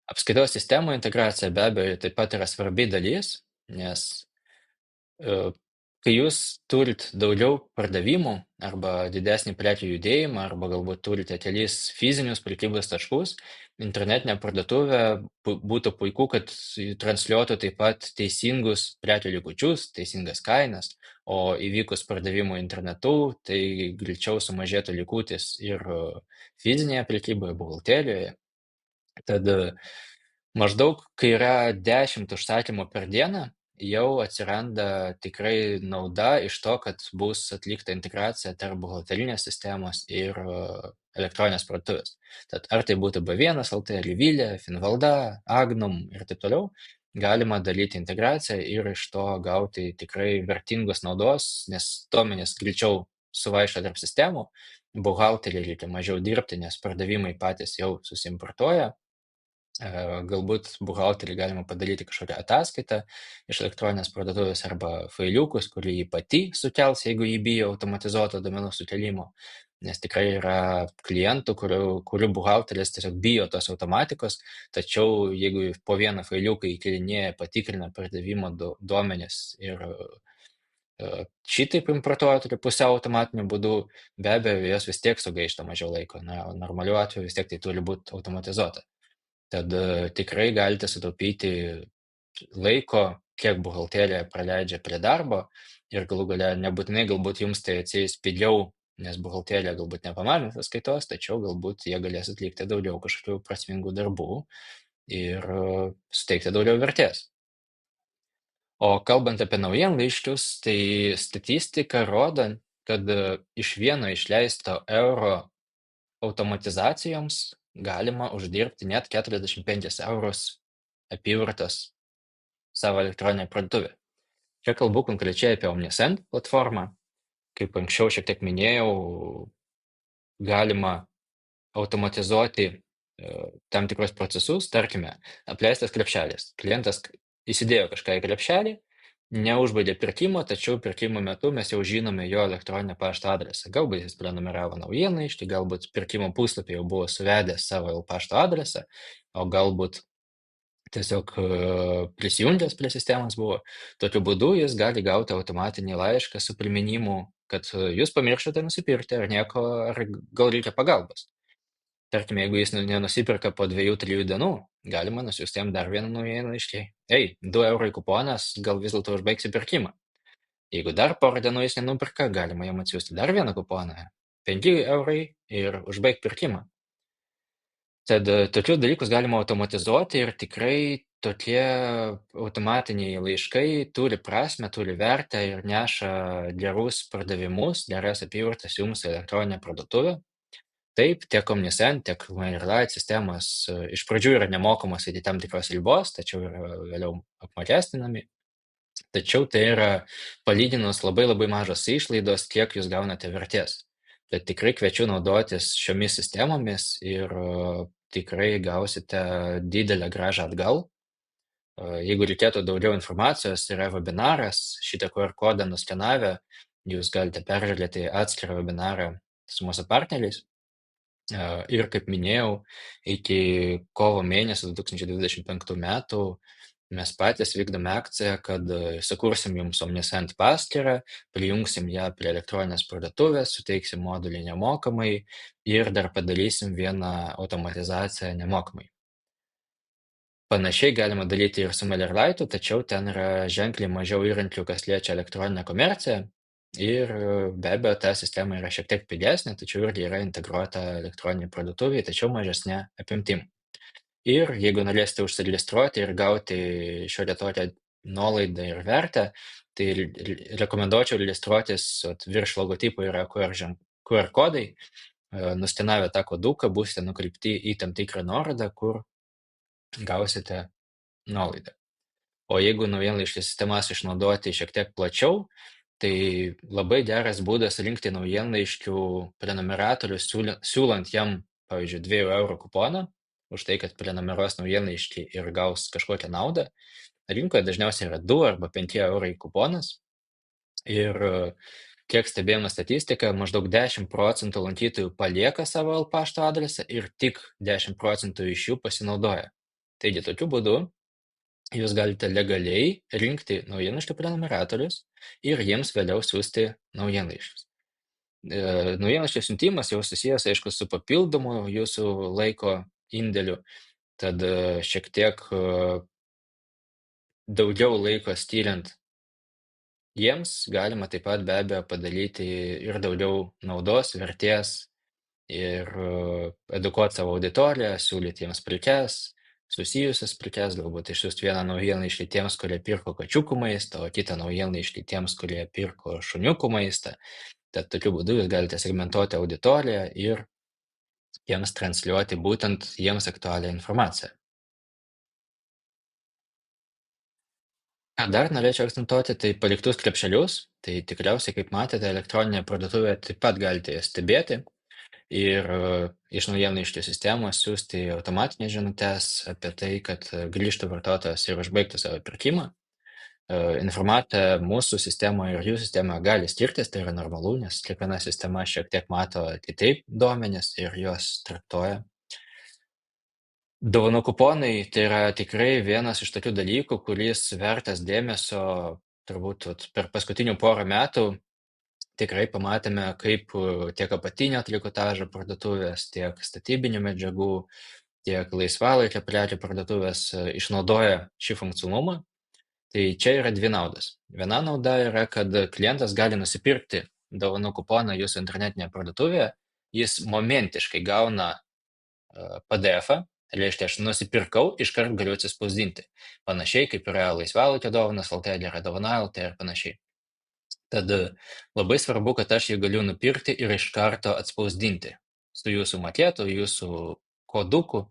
Apskaitos sistemų integracija be abejo taip pat yra svarbi dalis, nes kai jūs turit daugiau pardavimų arba didesnį prekių judėjimą, arba galbūt turite kelis fizinius prekybos taškus, internetinė parduotuvė būtų puiku, kad transliuotų taip pat teisingus prekių likučius, teisingas kainas, o įvykus pardavimų internetu, tai greičiau sumažėtų likutis ir fizinėje prekyboje, buhalterijoje. Tad maždaug, kai yra 10 užsakymų per dieną, jau atsiranda tikrai nauda iš to, kad bus atlikta integracija tarp buhalterinės sistemos ir elektroninės parduotuvės. Tad ar tai būtų B1 LT, Livilė, Finvalda, Agnum ir taip toliau, galima daryti integraciją ir iš to gauti tikrai vertingos naudos, nes duomenys greičiau suvaišo tarp sistemų, buhalteriai reikia mažiau dirbti, nes pardavimai patys jau susimportuoja. Galbūt buhalterį galima padaryti kažkokią ataskaitą iš elektroninės parduotuvės arba failiukus, kurį jį pati sukels, jeigu jį bijo automatizuoto duomenų sukėlimo. Nes tikrai yra klientų, kurių buhalteris tiesiog bijo tos automatikos, tačiau jeigu po vieną failiuką įkelinėja, patikrina pardavimo duomenis ir šitaip importuoja tokiu pusiau automatiniu būdu, be abejo, jos vis tiek sugaišta mažiau laiko. Na, normaliu atveju vis tiek tai turi būti automatizuota. Tad tikrai galite sutaupyti laiko, kiek buhalterija praleidžia prie darbo ir galų gale nebūtinai galbūt jums tai atsieis pigiau, nes buhalterija galbūt nepamažins sąskaitos, tačiau galbūt jie galės atlikti daugiau kažkokių prasmingų darbų ir suteikti daugiau vertės. O kalbant apie naujienlaiškius, tai statistika rodo, kad iš vieno išleisto euro automatizacijoms galima uždirbti net 45 eurus apyvartos savo elektroninėje parduotuvėje. Čia kalbu konkrečiai apie Omnisend platformą. Kaip anksčiau šiek tiek minėjau, galima automatizuoti tam tikrus procesus, tarkime, apleistas krepšelis. Klientas įsidėjo kažką į krepšelį, neužbaigė pirkimo, tačiau pirkimo metu mes jau žinome jo elektroninio pašto adresą. Galbūt jis prenumeravo naujienlaiškį, galbūt pirkimo puslapį jau buvo suvedęs savo pašto adresą, o galbūt tiesiog prisijungęs prie sistemos buvo. Tokiu būdu jis gali gauti automatinį laišką su priminimu, kad jūs pamirštate nusipirkti ar nieko, ar gal reikia pagalbos. Tarkime, jeigu jis nenusipirka po 2-3 dienų, galima nusiųsti jam dar vieną naujienlaiškį. Ei, 2 eurai kuponas, gal vis dėlto užbaigsi pirkimą. Jeigu dar porą dienų jis nenupirka, galima jam atsiųsti dar vieną kuponą. 5 eurai ir užbaig pirkimą. Tad tokius dalykus galima automatizuoti ir tikrai tokie automatiniai laiškai turi prasmę, turi vertę ir neša gerus pardavimus, geras apyvartas jums į elektroninę parduotuvę. Taip, tiek Omnisend, tiek MailerLite sistemos iš pradžių yra nemokamos iki tam tikros ribos, tačiau yra vėliau apmokestinami. Tačiau tai yra palyginus labai mažos išlaidos, kiek jūs gaunate vertės. Bet tikrai kviečiu naudotis šiomis sistemomis ir tikrai gausite didelę grąžą atgal. Jeigu reikėtų daugiau informacijos, yra webinaras, šitą QR kodą nuskenavę, jūs galite peržiūrėti atskirą webinarą su mūsų partneriais. Ir kaip minėjau, iki kovo mėnesio 2025 metų mes patys vykdome akciją, kad sukursim jums Omnisend paskyrą, prijungsim ją prie elektroninės parduotuvės, suteiksim modulį nemokamai ir dar padarysim vieną automatizaciją nemokamai. Panašiai galima daryti ir su MailerLite, tačiau ten yra ženkliai mažiau įrankių, kas liečia elektroninę komerciją. Ir be abejo, ta sistema yra šiek tiek pigesnė, tačiau irgi yra integruota elektroninėje parduotuvėje, tačiau mažesnė apimtim. Ir jeigu norėsite užsiregistruoti ir gauti šiokią tokią nuolaidą ir vertę, tai rekomenduočiau registruotis, virš logotipo yra QR kodai, nuskenavę tą koduką būsite nukreipti į tam tikrą nuorodą, kur gausite nuolaidą. O jeigu naujienlaiškio sistemas išnaudoti šiek tiek plačiau, tai labai geras būdas rinkti naujienlaiškių prenumeratorius, siūlant jam, pavyzdžiui, 2 € kuponą už tai, kad prenumeruos naujienlaiškį ir gaus kažkokią naudą. Rinkoje dažniausiai yra 2 arba 5 € kuponas. Ir kiek stebėjome statistiką, maždaug 10% lankytojų palieka savo pašto adresą ir tik 10% iš jų pasinaudoja. Taigi, tokiu būdu jūs galite legaliai rinkti naujienlaiškių prenumeratorius ir jiems vėliau siųsti naujienlaiškius. Naujienlaiškio siuntimas jau susijęs, aišku, su papildomu jūsų laiko indėliu, tad šiek tiek daugiau laiko skiriant jiems galima taip pat be abejo padaryti ir daugiau naudos, vertės ir edukuoti savo auditoriją, siūlyti jiems prekes, susijusias prekes, galbūt išsiųsti vieną naujienlaiškį tiems, kurie pirko kačiukų maistą, o kitą naujienlaiškį tiems, kurie pirko šuniukų maistą. Tad tokiu būdu jūs galite segmentuoti auditoriją ir jiems transliuoti būtent jiems aktualią informaciją. Ką dar norėčiau akcentuoti, tai paliktus krepšelius. Tai tikriausiai, kaip matėte, elektroninėje parduotuvėje taip pat galite jas stebėti ir iš naujienlaiškių sistemos siųsti automatinės žinutes apie tai, kad grįžtų vartotojas ir užbaigtų savo pirkimą. Informacija mūsų sistemoje ir jų sistemoje gali skirtis, tai yra normalu, nes kiekviena sistema šiek tiek mato kitaip duomenis ir juos traktuoja. Dovanų kuponai tai yra tikrai vienas iš tokių dalykų, kuris vertas dėmesio turbūt per paskutinių porą metų. Tikrai pamatėme, kaip tiek apatinio trikotažo parduotuvės, tiek statybinių medžiagų, tiek laisvalaikio prekių parduotuvės išnaudoja šį funkcionalumą. Tai čia yra dvi naudos. Viena nauda yra, kad klientas gali nusipirkti dovanų kuponą jūsų internetinėje parduotuvėje, jis momentiškai gauna PDF-ą, reiškia, aš nusipirkau, iškart galiu atsispausdinti. Panašiai kaip yra laisvalaikio dovanas, LT, yra dovana LT ir panašiai. Tad labai svarbu, kad aš jį galiu nupirkti ir iš karto atspausdinti su jūsų makėtu, jūsų koduku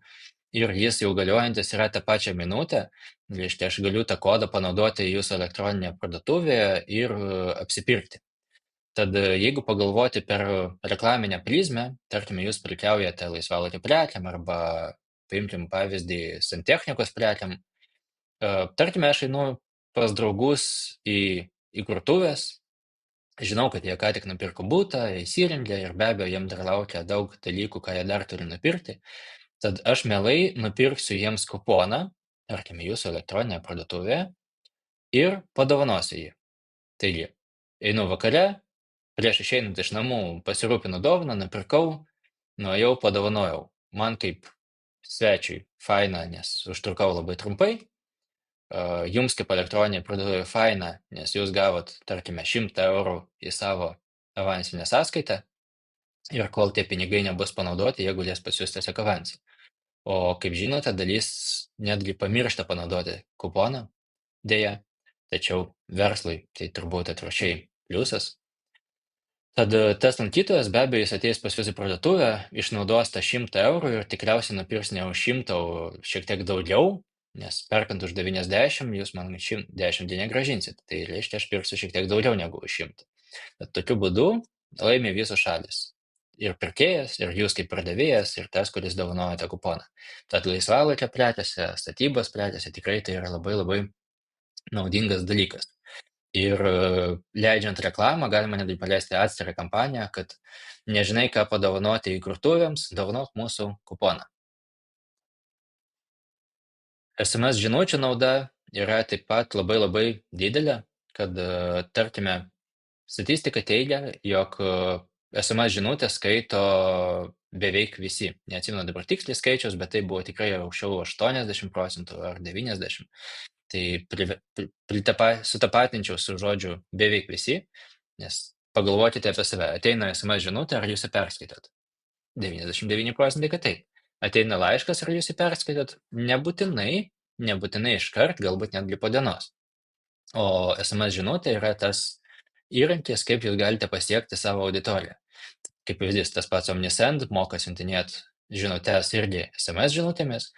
ir jis jau galiojantis yra tą pačią minutę. Reiškia, aš galiu tą kodą panaudoti jūsų elektroninėje parduotuvėje ir apsipirkti. Tad jeigu pagalvoti per reklaminę prizmę, tarkime, jūs prekiaujate laisvalaikio prekiam arba paimkim pavyzdį santechnikos prekiam, tarkime, aš einu pas draugus į įkurtuvės, žinau, kad jie ką tik nupirko butą, įsirengė ir be abejo, jiems dar laukia daug dalykų, ką jie dar turi nupirkti. Tad aš mielai nupirksiu jiems kuponą, tarkime, jūsų elektroninėje parduotuvėje ir padovanosiu jį. Taigi, einu vakare, prieš išeinant iš namų pasirūpinu dovaną, nupirkau, nuėjau, padovanojau. Man kaip svečiui faina, nes užtrukau labai trumpai. Jums kaip elektroninė parduotuvė faina, nes jūs gavot, tarkime, 100 € į savo avansinę sąskaitą ir kol tie pinigai nebus panaudoti, jie galės pas jūs tiesiog avansą. O kaip žinote, dalis netgi pamiršta panaudoti kuponą, dėja, tačiau verslui tai turbūt atvirkščiai pliusas. Tad tas lankytojas be abejo jis ateis pas jūsų parduotuvę, išnaudos tą 100 € ir tikriausiai nupirks ne už 100, o šiek tiek daugiau, nes perkant už 90, jūs man 10 negrąžinsit. Tai reiškia, aš pirksiu šiek tiek daugiau negu už 100. Tad tokiu būdu laimi visos šalis. Ir pirkėjas, ir jūs kaip pardavėjas, ir tas, kuris dovanojate kuponą. Tad laisvalaikio prekėse, statybos prekėse tikrai tai yra labai labai naudingas dalykas. Ir leidžiant reklamą galima netgi paleisti atskirą kampaniją, kad nežinai, ką padovanoti įkurtuvėms, dovanok mūsų kuponą. SMS žinučių nauda yra taip pat labai labai didelė, kad, tarkime, statistika teigia, jog SMS žinutę skaito beveik visi. Neatsimenu dabar tiksliai skaičiaus, bet tai buvo tikrai aukščiau 80% ar 90%. Tai sutapatinčiau su žodžiu beveik visi, nes pagalvokite apie save. Ateina SMS žinutė, ar jūs ją perskaitot? 99% kad taip. Ateina laiškas, ar jūs jį perskaitot? Nebūtinai iškart, galbūt netgi po dienos. O SMS žinutė yra tas įrankis, kaip jūs galite pasiekti savo auditoriją. Kaip pavyzdys, tas pats Omnisend moka siuntinėti žinutes irgi SMS žinutėmis,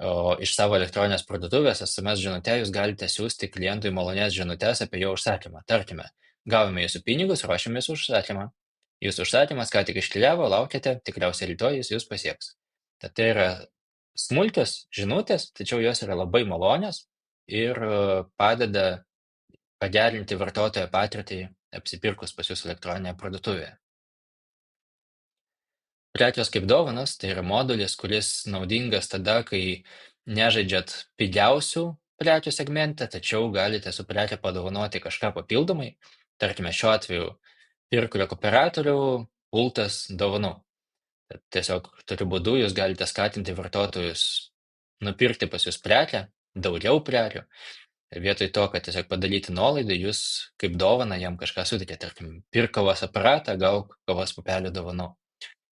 o iš savo elektroninės parduotuvės SMS žinute jūs galite siūsti klientui malonės žinutes apie jo užsakymą. Tarkime, gavome jūsų pinigus, ruošiamės užsakymą. Jūsų užsakymas ką tik iškeliavo, laukiate, tikriausiai rytoj jis jūs pasieks. Tad tai yra smulkios žinutės, tačiau jos yra labai malonios ir padeda pagerinti vartotojo patirtį apsipirkus pas jus elektroninėje parduotuvėje. Prekios kaip dovanos tai yra modulis, kuris naudingas tada, kai nežaidžiat pigiausių prekių segmente, tačiau galite su prekė padovanoti kažką papildomai. Tarkime, šiuo atveju pirklio kooperatorių pultas dovanų. Tad tiesiog tokiu būdu jūs galite skatinti vartotojus nupirkti pas jūs prekę, daugiau prekių. Vietoj to, kad tiesiog padaryti nuolaidą, jūs kaip dovaną jam kažką suteikėte, tarkim, pirk kavos aparatą, gauk kavos pupelių dovanų.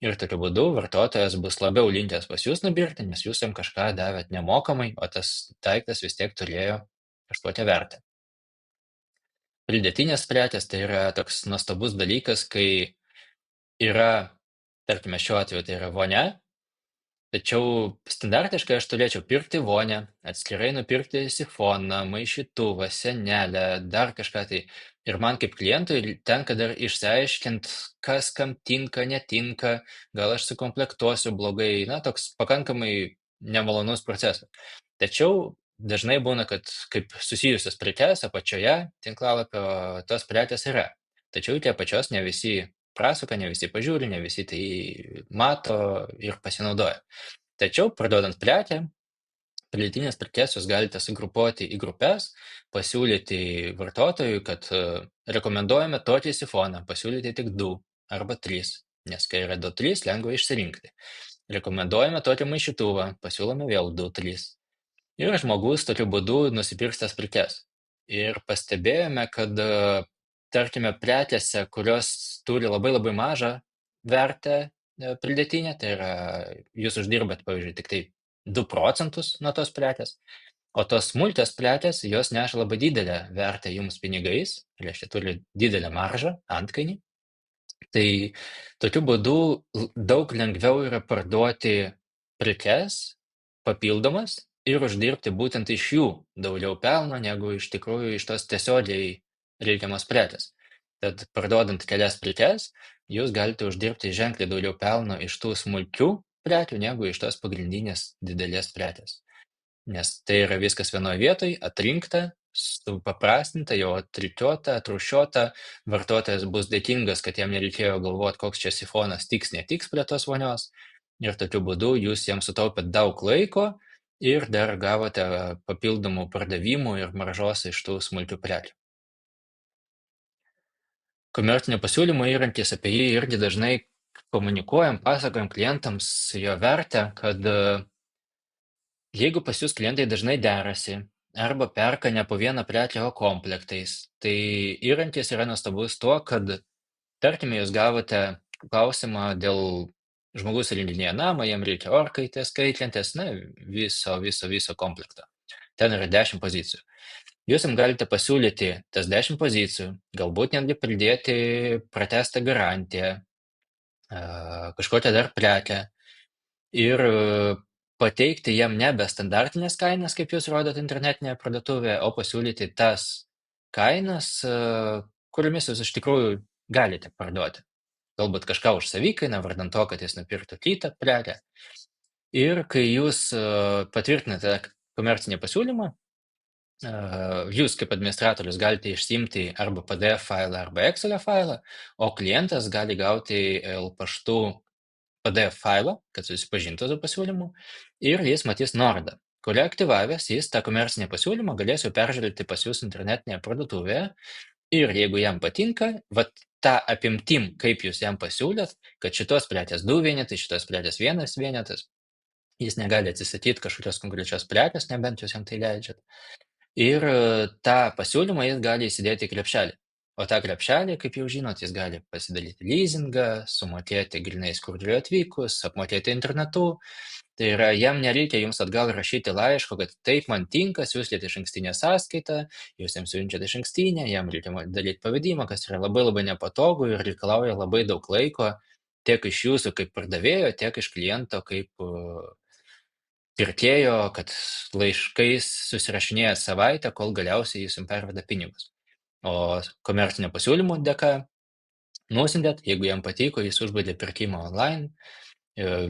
Ir tokiu būdu vartotojas bus labiau linkęs pas jūs nupirkti, nes jūs jam kažką davėt nemokamai, o tas daiktas vis tiek turėjo kažkokią vertę. Pridėtinės prekės tai yra toks nuostabus dalykas, kai yra, tarkime, šiuo atveju tai yra vonia, tačiau standartiškai aš turėčiau pirkti vonią, atskirai nupirkti sifoną, maišytuvą, senelę, dar kažką tai. Ir man kaip klientui tenka dar išsiaiškint, kas kam tinka, netinka, gal aš sukomplektuosiu blogai, toks pakankamai nemalonus procesas. Tačiau dažnai būna, kad kaip susijusios prekes apačioje tinklalapio tos prekės yra. Tačiau tie pačios ne visi prasuka, ne visi pažiūri, ne visi tai mato ir pasinaudoja. Tačiau parduodant prekę, pridėtinės prekes jūs galite sugrupuoti į grupes, pasiūlyti vartotojui, kad rekomenduojame tokį sifoną, pasiūlyti tik 2 arba 3, nes kai yra 2-3, lengva išsirinkti. Rekomenduojame tokį maišytuvą, pasiūlome vėl 2-3. Ir žmogus tokiu būdu nusipirks tas prekes. Ir pastebėjome, kad tarkime, prekėse, kurios turi labai labai mažą vertę pridėtinę, tai yra jūs uždirbat, pavyzdžiui, tik tai 2% nuo tos prekės, o tos smulkios prekės, jos neša labai didelę vertę jums pinigais, reiškia turi didelę maržą, antkainį. Tai tokiu būdu daug lengviau yra parduoti prekes papildomas ir uždirbti būtent iš jų daugiau pelno, negu iš tikrųjų iš tos tiesiogiai reikiamos prekės. Tad parduodant kelias prekes, jūs galite uždirbti ženkliai daugiau pelno iš tų smulkių prekių, negu iš tos pagrindinės didelės prekės. Nes tai yra viskas vienoje vietoje, atrinkta, supaprastinta, jau atrikiuota, atrūšiuota, vartotojas bus dėkingas, kad jam nereikėjo galvoti, koks čia sifonas tiks, netiks prie tos vonios. Ir tokiu būdu jūs jam sutaupėt daug laiko ir dar gavote papildomų pardavimų ir maržos iš tų smulkių prekių. Komercinio pasiūlymo įrankis, apie jį irgi dažnai komunikuojam, pasakojam klientams jo vertę, kad jeigu pas jūs klientai dažnai derasi arba perka ne po vieną prekę, o komplektais, tai įrankis yra nuostabus tuo, kad tarkime, jūs gavote klausimą dėl žmogus įrenginėja namą, jam reikia orkaitės, kaitlentės, viso komplekto. Ten yra 10 pozicijų. Jūs jam galite pasiūlyti tas 10 pozicijų, galbūt netgi pridėti pratęstą garantiją, kažkokią dar prekę ir pateikti jam nebe standartinės kainas, kaip jūs rodot internetinėje parduotuvėje, o pasiūlyti tas kainas, kuriomis jūs iš tikrųjų galite parduoti. Galbūt kažką už savikainą, vardant to, kad jis nupirktų kitą prekę. Ir kai jūs patvirtinate komercinį pasiūlymą, jūs kaip administratorius galite išsiimti arba PDF failą, arba Excel failą, o klientas gali gauti paštu PDF failą, kad susipažintų su pasiūlymu, ir jis matys nuorodą, kurią aktyvavęs jis tą komercinį pasiūlymą galės jau peržiūrėti pas jūs internetinėje parduotuvėje Ir jeigu jam patinka, vat tą apimtim, kaip jūs jam pasiūlėt, kad šitos prekės 2 vienetai, šitos prekės 1 vienetas, jis negali atsisakyti kažkokios konkrečios prekės, nebent jūs jam tai leidžiat. Ir tą pasiūlymą jis gali įsidėti į krepšelį. O tą krepšelį, kaip jau žinot, jis gali pasidalyti leasingą, sumokėti grynais skurdžiui atvykus, apmokėti internetu. Tai yra, jam nereikia jums atgal rašyti laiško, kad taip man tinka, siūskite išankstinę sąskaitą, jūs jam siunčiate išankstinę, jam reikia daryti pavedimą, kas yra labai labai nepatogu ir reikalauja labai daug laiko tiek iš jūsų kaip pardavėjo, tiek iš kliento kaip pirkėjo, kad laiškais susirašinėja savaitę, kol galiausiai jis jums perveda pinigus. O komercinio pasiūlymo dėka nusintėt, jeigu jam patiko, jis užbaigė pirkimą online,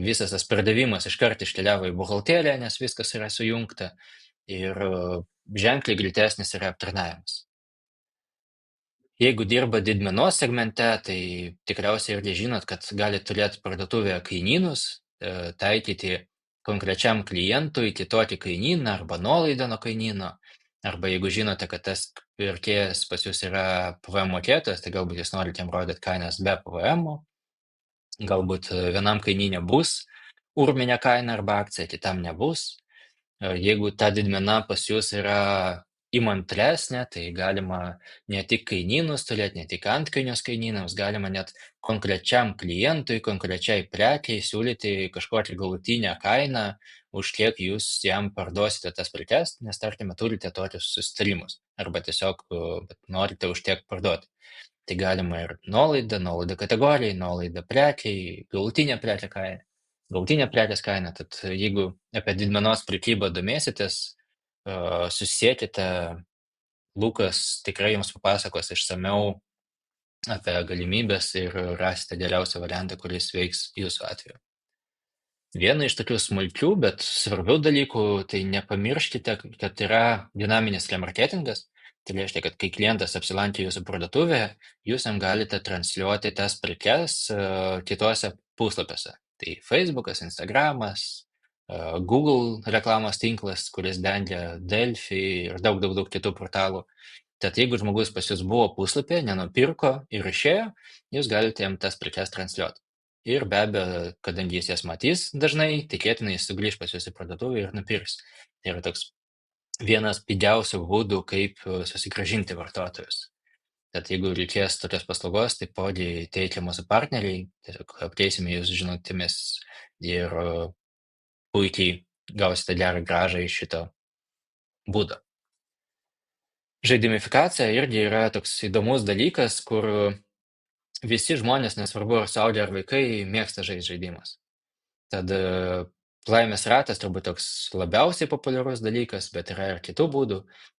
visas tas pardavimas iškart iškeliavo į buhalteriją, nes viskas yra sujungta ir ženkliai greitesnis yra aptarnavimas. Jeigu dirba didmenos segmente, tai tikriausiai irgi žinot, kad gali turėti parduotuvėje kainynus, taikyti konkrečiam klientui kitokį kainyną arba nuolaidą nuo kainyno, arba jeigu žinote, kad tas pirkėjas pas jūs yra PVM mokėtojas, tai galbūt jūs norite jam rodyti kainas be PVM, galbūt vienam kainyne bus urminė kaina arba akcija, kitam nebus. Jeigu ta didmena pas jūs yra įmantresnė, tai galima ne tik kainynus turėti, ne tik antkainius kainynams, galima net konkrečiam klientui, konkrečiai prekiai siūlyti kažkokią galutinę kainą, už kiek jūs jam parduosite tas prekes, nes tarkime turite tokius susitarimus, arba tiesiog norite už tiek parduoti. Tai galima ir nuolaida kategorijai, nuolaida prekiai, galutinė prekės kaina. Tad jeigu apie didmenos prekybą domėsitės, susisiekite, Lukas tikrai jums papasakos išsamiau apie galimybės ir rasite geriausią variantą, kuris veiks jūsų atveju. Viena iš tokių smulkių, bet svarbių dalykų, tai nepamirškite, kad yra dinaminis remarketingas. Tai reiškia, kad kai klientas apsilankė jūsų parduotuvėje, jūs jam galite transliuoti tas prekes kitose puslapiuose. Tai Facebookas, Instagramas, Google reklamos tinklas, kuris dengia Delfi ir daug kitų portalų. Tad jeigu žmogus pas jūs buvo puslapyje, nenupirko ir išėjo, jūs galite jam tas prekes transliuoti. Ir be abejo, kadangi jis jas matys dažnai, tikėtinai jis sugrįš pas jūs į parduotuvę ir nupirks. Tai yra toks vienas pigiausių būdų, kaip susigrąžinti vartotojus. Tad jeigu reikės tokios paslaugos, taipogi teikia mūsų partneriai, tiesiog apkeisime jūs žinutėmis ir puikiai gausite gerą grąžą iš šito būdo. Žaidimifikacija irgi yra toks įdomus dalykas, kur visi žmonės, nesvarbu ar suaugę ar vaikai, mėgsta žaisti žaidimus. Tad laimės ratas turbūt toks labiausiai populiarus dalykas, bet yra ir kitų būdų.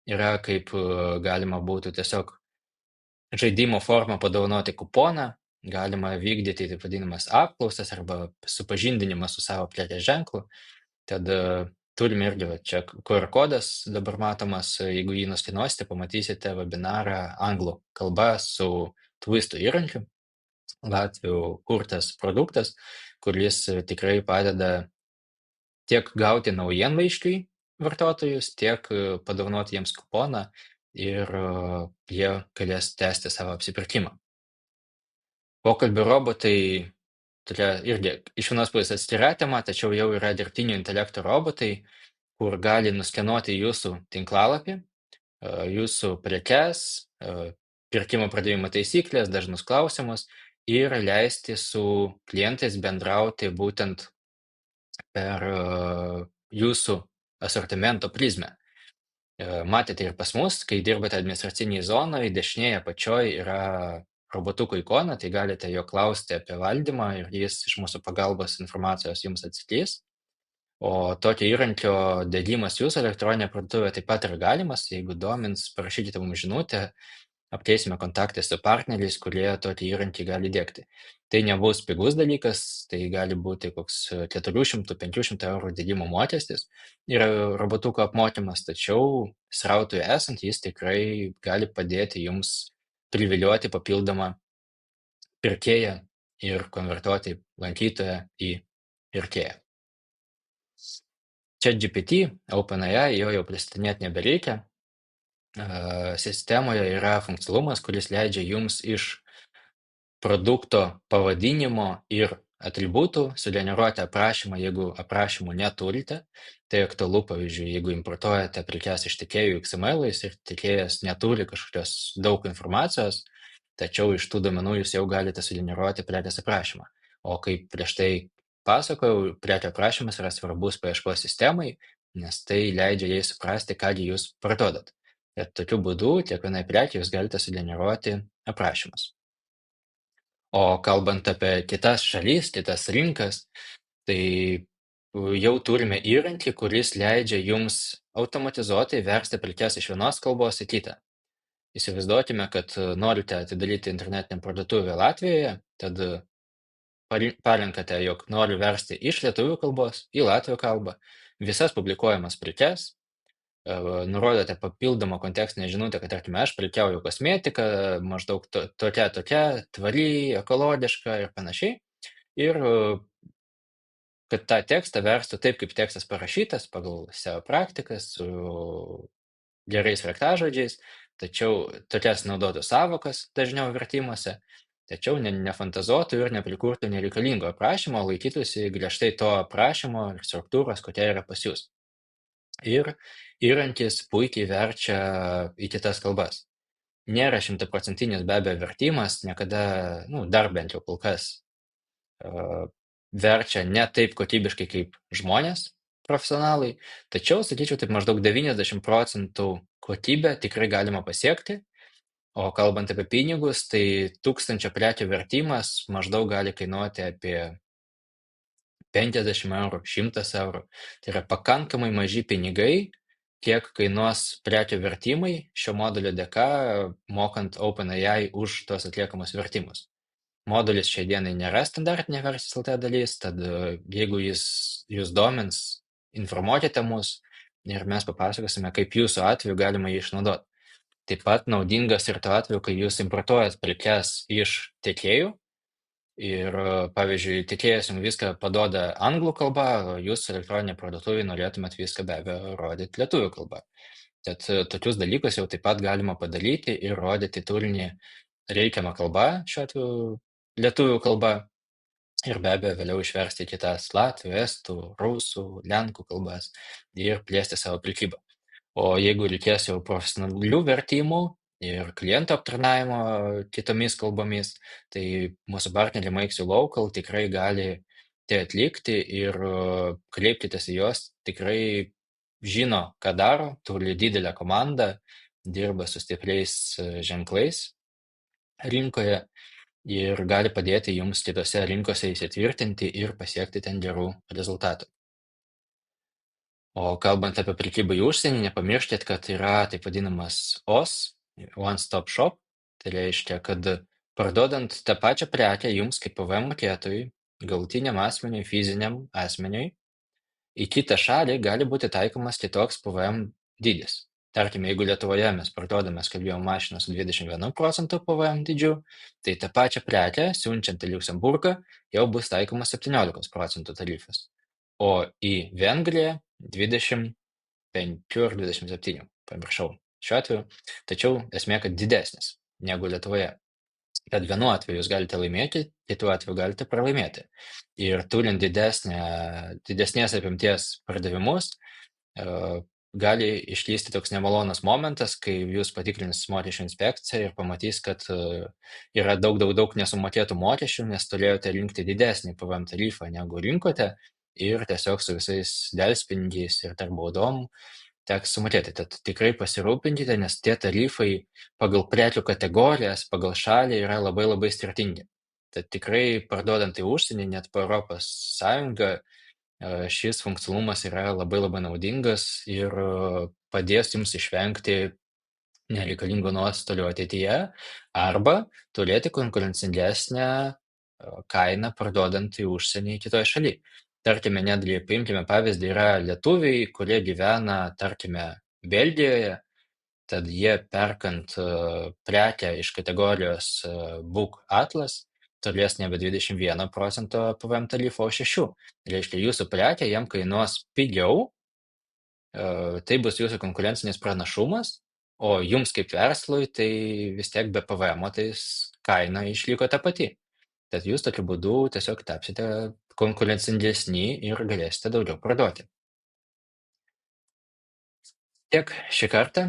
Yra kaip galima būtų tiesiog žaidimo formą padovanoti kuponą, galima vykdyti taip vadinamas apklausas arba supažindinimą su savo prekės ženklu. Tad turime irgi, čia QR kodas dabar matomas, jeigu jį nuskinuosite, pamatysite webinarą anglų kalba su Twisto įrankiu, latvių kurtas produktas, kuris tikrai padeda tiek gauti naujienlaiškiui vartotojus, tiek padovanoti jiems kuponą ir jie galės tęsti savo apsipirkimą. Pokalbių robotai irgi iš vienos pusės atskira tema, tačiau jau yra dirbtinio intelekto robotai, kur gali nuskenuoti jūsų tinklalapį, jūsų prekes, pirkimo pardavimo taisyklės, dažnus klausimus ir leisti su klientais bendrauti būtent per jūsų asortimento prizmę. Matėte ir pas mus, kai dirbate administraciniai zonoje, dešinėje apačioje yra robotuko ikona, tai galite jo klausti apie valdymą ir jis iš mūsų pagalbos informacijos jums atsakys. O tokio įrankio diegimas jūsų elektroninėje parduotuvėje taip pat yra galimas. Jeigu domins, parašykite mums žinutę, apkeisime kontaktais su partneriais, kurie tokį įrankį gali diegti. Tai nebus pigus dalykas, tai gali būti koks 400-500 eurų diegimo mokestis ir robotuko apmokymas, tačiau srautui esant jis tikrai gali padėti jums privilioti papildomą pirkėją ir konvertuoti lankytoją į pirkėją. ChatGPT, OpenAI, jo jau pristatinėti nebereikia. sistemoje yra funkcionalumas, kuris leidžia jums iš produkto pavadinimo ir atributų sugeneruoti aprašymą, jeigu aprašymų neturite. Tai aktualu, pavyzdžiui, jeigu importuojate prekes iš tiekėjų XML-ais ir tiekėjas neturi kažkokios daug informacijos, tačiau iš tų duomenų jūs jau galite sugeneruoti prekės aprašymą. O kaip prieš tai pasakojau, prekių aprašymas yra svarbus paieškos sistemai, nes tai leidžia jai suprasti, kągi jūs parduodat. Ir tokiu būdu kiekvienai prekiai jūs galite sugeneruoti aprašymus. O kalbant apie kitas šalis, kitas rinkas, tai jau turime įrankį, kuris leidžia jums automatizuotai versti prekes iš vienos kalbos į kitą. Įsivaizduokime, kad norite atidaryti internetinę parduotuvę Latvijoje, tad parenkate, jog noriu versti iš lietuvių kalbos į latvių kalbą visas publikuojamas prekes, nurodote papildomą kontekstinę žinutę, kad tarkime aš prekiauju kosmetiką, maždaug tokia, tvari, ekologiška ir panašiai. Ir kad tą tekstą verstų taip, kaip tekstas parašytas pagal SEO praktikas, su gerais raktažodžiais, tačiau tokias naudotų sąvokas dažniau vertimuose, tačiau nefantazuotų ir neprikurtų nereikalingo aprašymo, laikytųsi griežtai to aprašymo ir struktūros, kokia yra pas jūs. Ir įrankis puikiai verčia į kitas kalbas. Nėra 100% be abejo vertimas, niekada, dar bent jau kol kas, verčia ne taip kokybiškai kaip žmonės, profesionalai, tačiau, sakyčiau, taip maždaug 90% kokybę tikrai galima pasiekti, o kalbant apie pinigus, tai 1000 prekių vertimas maždaug gali kainuoti apie 50 eurų, 100 eurų. Tai yra pakankamai maži pinigai, kiek kainuos prekių vertimai šio modulio dėka, mokant OpenAI už tuos atliekamus vertimus. Modulis šiai dienai nėra standartinė versijos LT dalis, tad jeigu jūs domins, informuokite mus ir mes papasakosime, kaip jūsų atveju galima jį išnaudoti. Taip pat naudingas ir tuo atveju, kai jūs importuojat prekes iš tiekėjų ir, pavyzdžiui, tiekėjas jums viską paduoda anglų kalba, o jūs elektroninė parduotuvė norėtumėt viską be abejo rodyti lietuvių kalba. Tad tokius dalykus jau taip pat galima padaryti ir rodyti turinį reikiamą kalbą, šiuo atveju lietuvių kalba, ir be abejo vėliau išversti į kitas latvių, estų, rusų, lenkų kalbas ir plėsti savo prekybą. O jeigu reikės jau profesionalių vertimų ir klientų aptarnavimo kitomis kalbomis, tai mūsų partneriai Makes You Local tikrai gali tai atlikti ir kreipkitės į juos, tikrai žino, ką daro, turi didelę komandą, dirba su stipriais ženklais rinkoje ir gali padėti jums kitose rinkose įsitvirtinti ir pasiekti ten gerų rezultatų. O kalbant apie prekybą į užsienį, nepamirškit, kad yra taip vadinamas OS, One Stop Shop. Tai reiškia, kad parduodant tą pačią prekę jums kaip PVM mokėtojui, galutiniam asmeniui, fiziniam asmeniui, į kitą šalį gali būti taikomas kitoks PVM dydis. Tarkime, jeigu Lietuvoje mes parduodame skalbimo mašiną su 21% PVM dydžiu, tai tą pačią prekę, siunčiant į Liuksemburgą, jau bus taikomas 17% tarifas. O į Vengriją 25 ar 27, pamiršau šiuo atveju, tačiau esmė, kad didesnis negu Lietuvoje. Kad vienu atveju jūs galite laimėti, kitu atveju galite pralaimėti. Ir turint didesnės apimties pardavimus, gali išlysti toks nemalonus momentas, kai jūs patikrins mokesčių inspekcija ir pamatys, kad yra daug nesumokėtų mokesčių, nes turėjote rinkti didesnį PVM tarifą negu rinkote ir tiesiog su visais delspinigiais ir dar baudom teks sumokėti. Tad tikrai pasirūpinkite, nes tie tarifai pagal prekių kategorijas, pagal šalį yra labai skirtingi. Tad tikrai parduodant į užsienį, net po Europos Sąjungą, šis funkcionalumas yra labai naudingas ir padės jums išvengti nereikalingų nuostolių ateityje arba turėti konkurencingesnę kainą parduodant į užsienį kitoje šalyje. Tarkime, netgi paimkime pavyzdį, yra lietuviai, kurie gyvena, tarkime, Belgijoje, tad jie perkant prekę iš kategorijos Book Atlas turės nebe 21% PVM tarifą, o 6%. Reiškia, jūsų prekė jam kainuos pigiau, tai bus jūsų konkurencinis pranašumas O jums kaip verslui, tai vis tiek be PVM tais kaina išliko ta pati. Tad jūs tokiu būdu tiesiog tapsite konkurencingesni ir galėsite daugiau parduoti. Tiek šį kartą.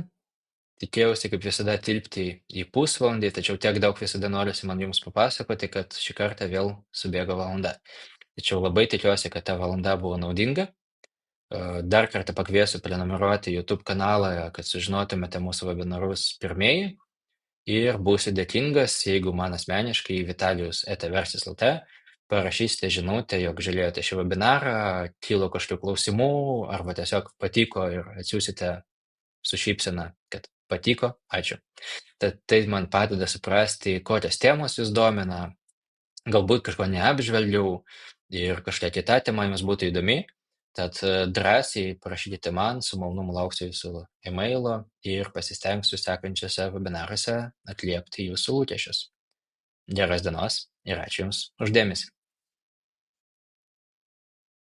Tikėjausi kaip visada tilpti į pusvalandį, tačiau tiek daug visada norisi man jums papasakoti, kad šį kartą vėl subėgo valanda. Tačiau labai tikiuosi, kad ta valanda buvo naudinga. Dar kartą pakviesiu prenumeruoti YouTube kanalą, kad sužinotumėte mūsų webinarus pirmieji. Ir būsiu dėkingas, jeigu man asmeniškai vitalijus@verslis.lt parašysite žinutę, jog žiūrėjote šį webinarą, kilo kažkokių klausimų arba tiesiog patiko ir atsiųsite su šypsena, kad patiko. Ačiū. Tad tai man padeda suprasti, kokios temos jūs domina, galbūt kažko neapžvelgiau ir kažkokia kita tema jums būtų įdomi. Tad drąsiai parašykite man, su malonumu lauksiu jūsų e-mailo ir pasistengsiu sekančiuose webinaruose atliepti jūsų lūkesčius. Geros dienos ir ačiū Jums už dėmesį.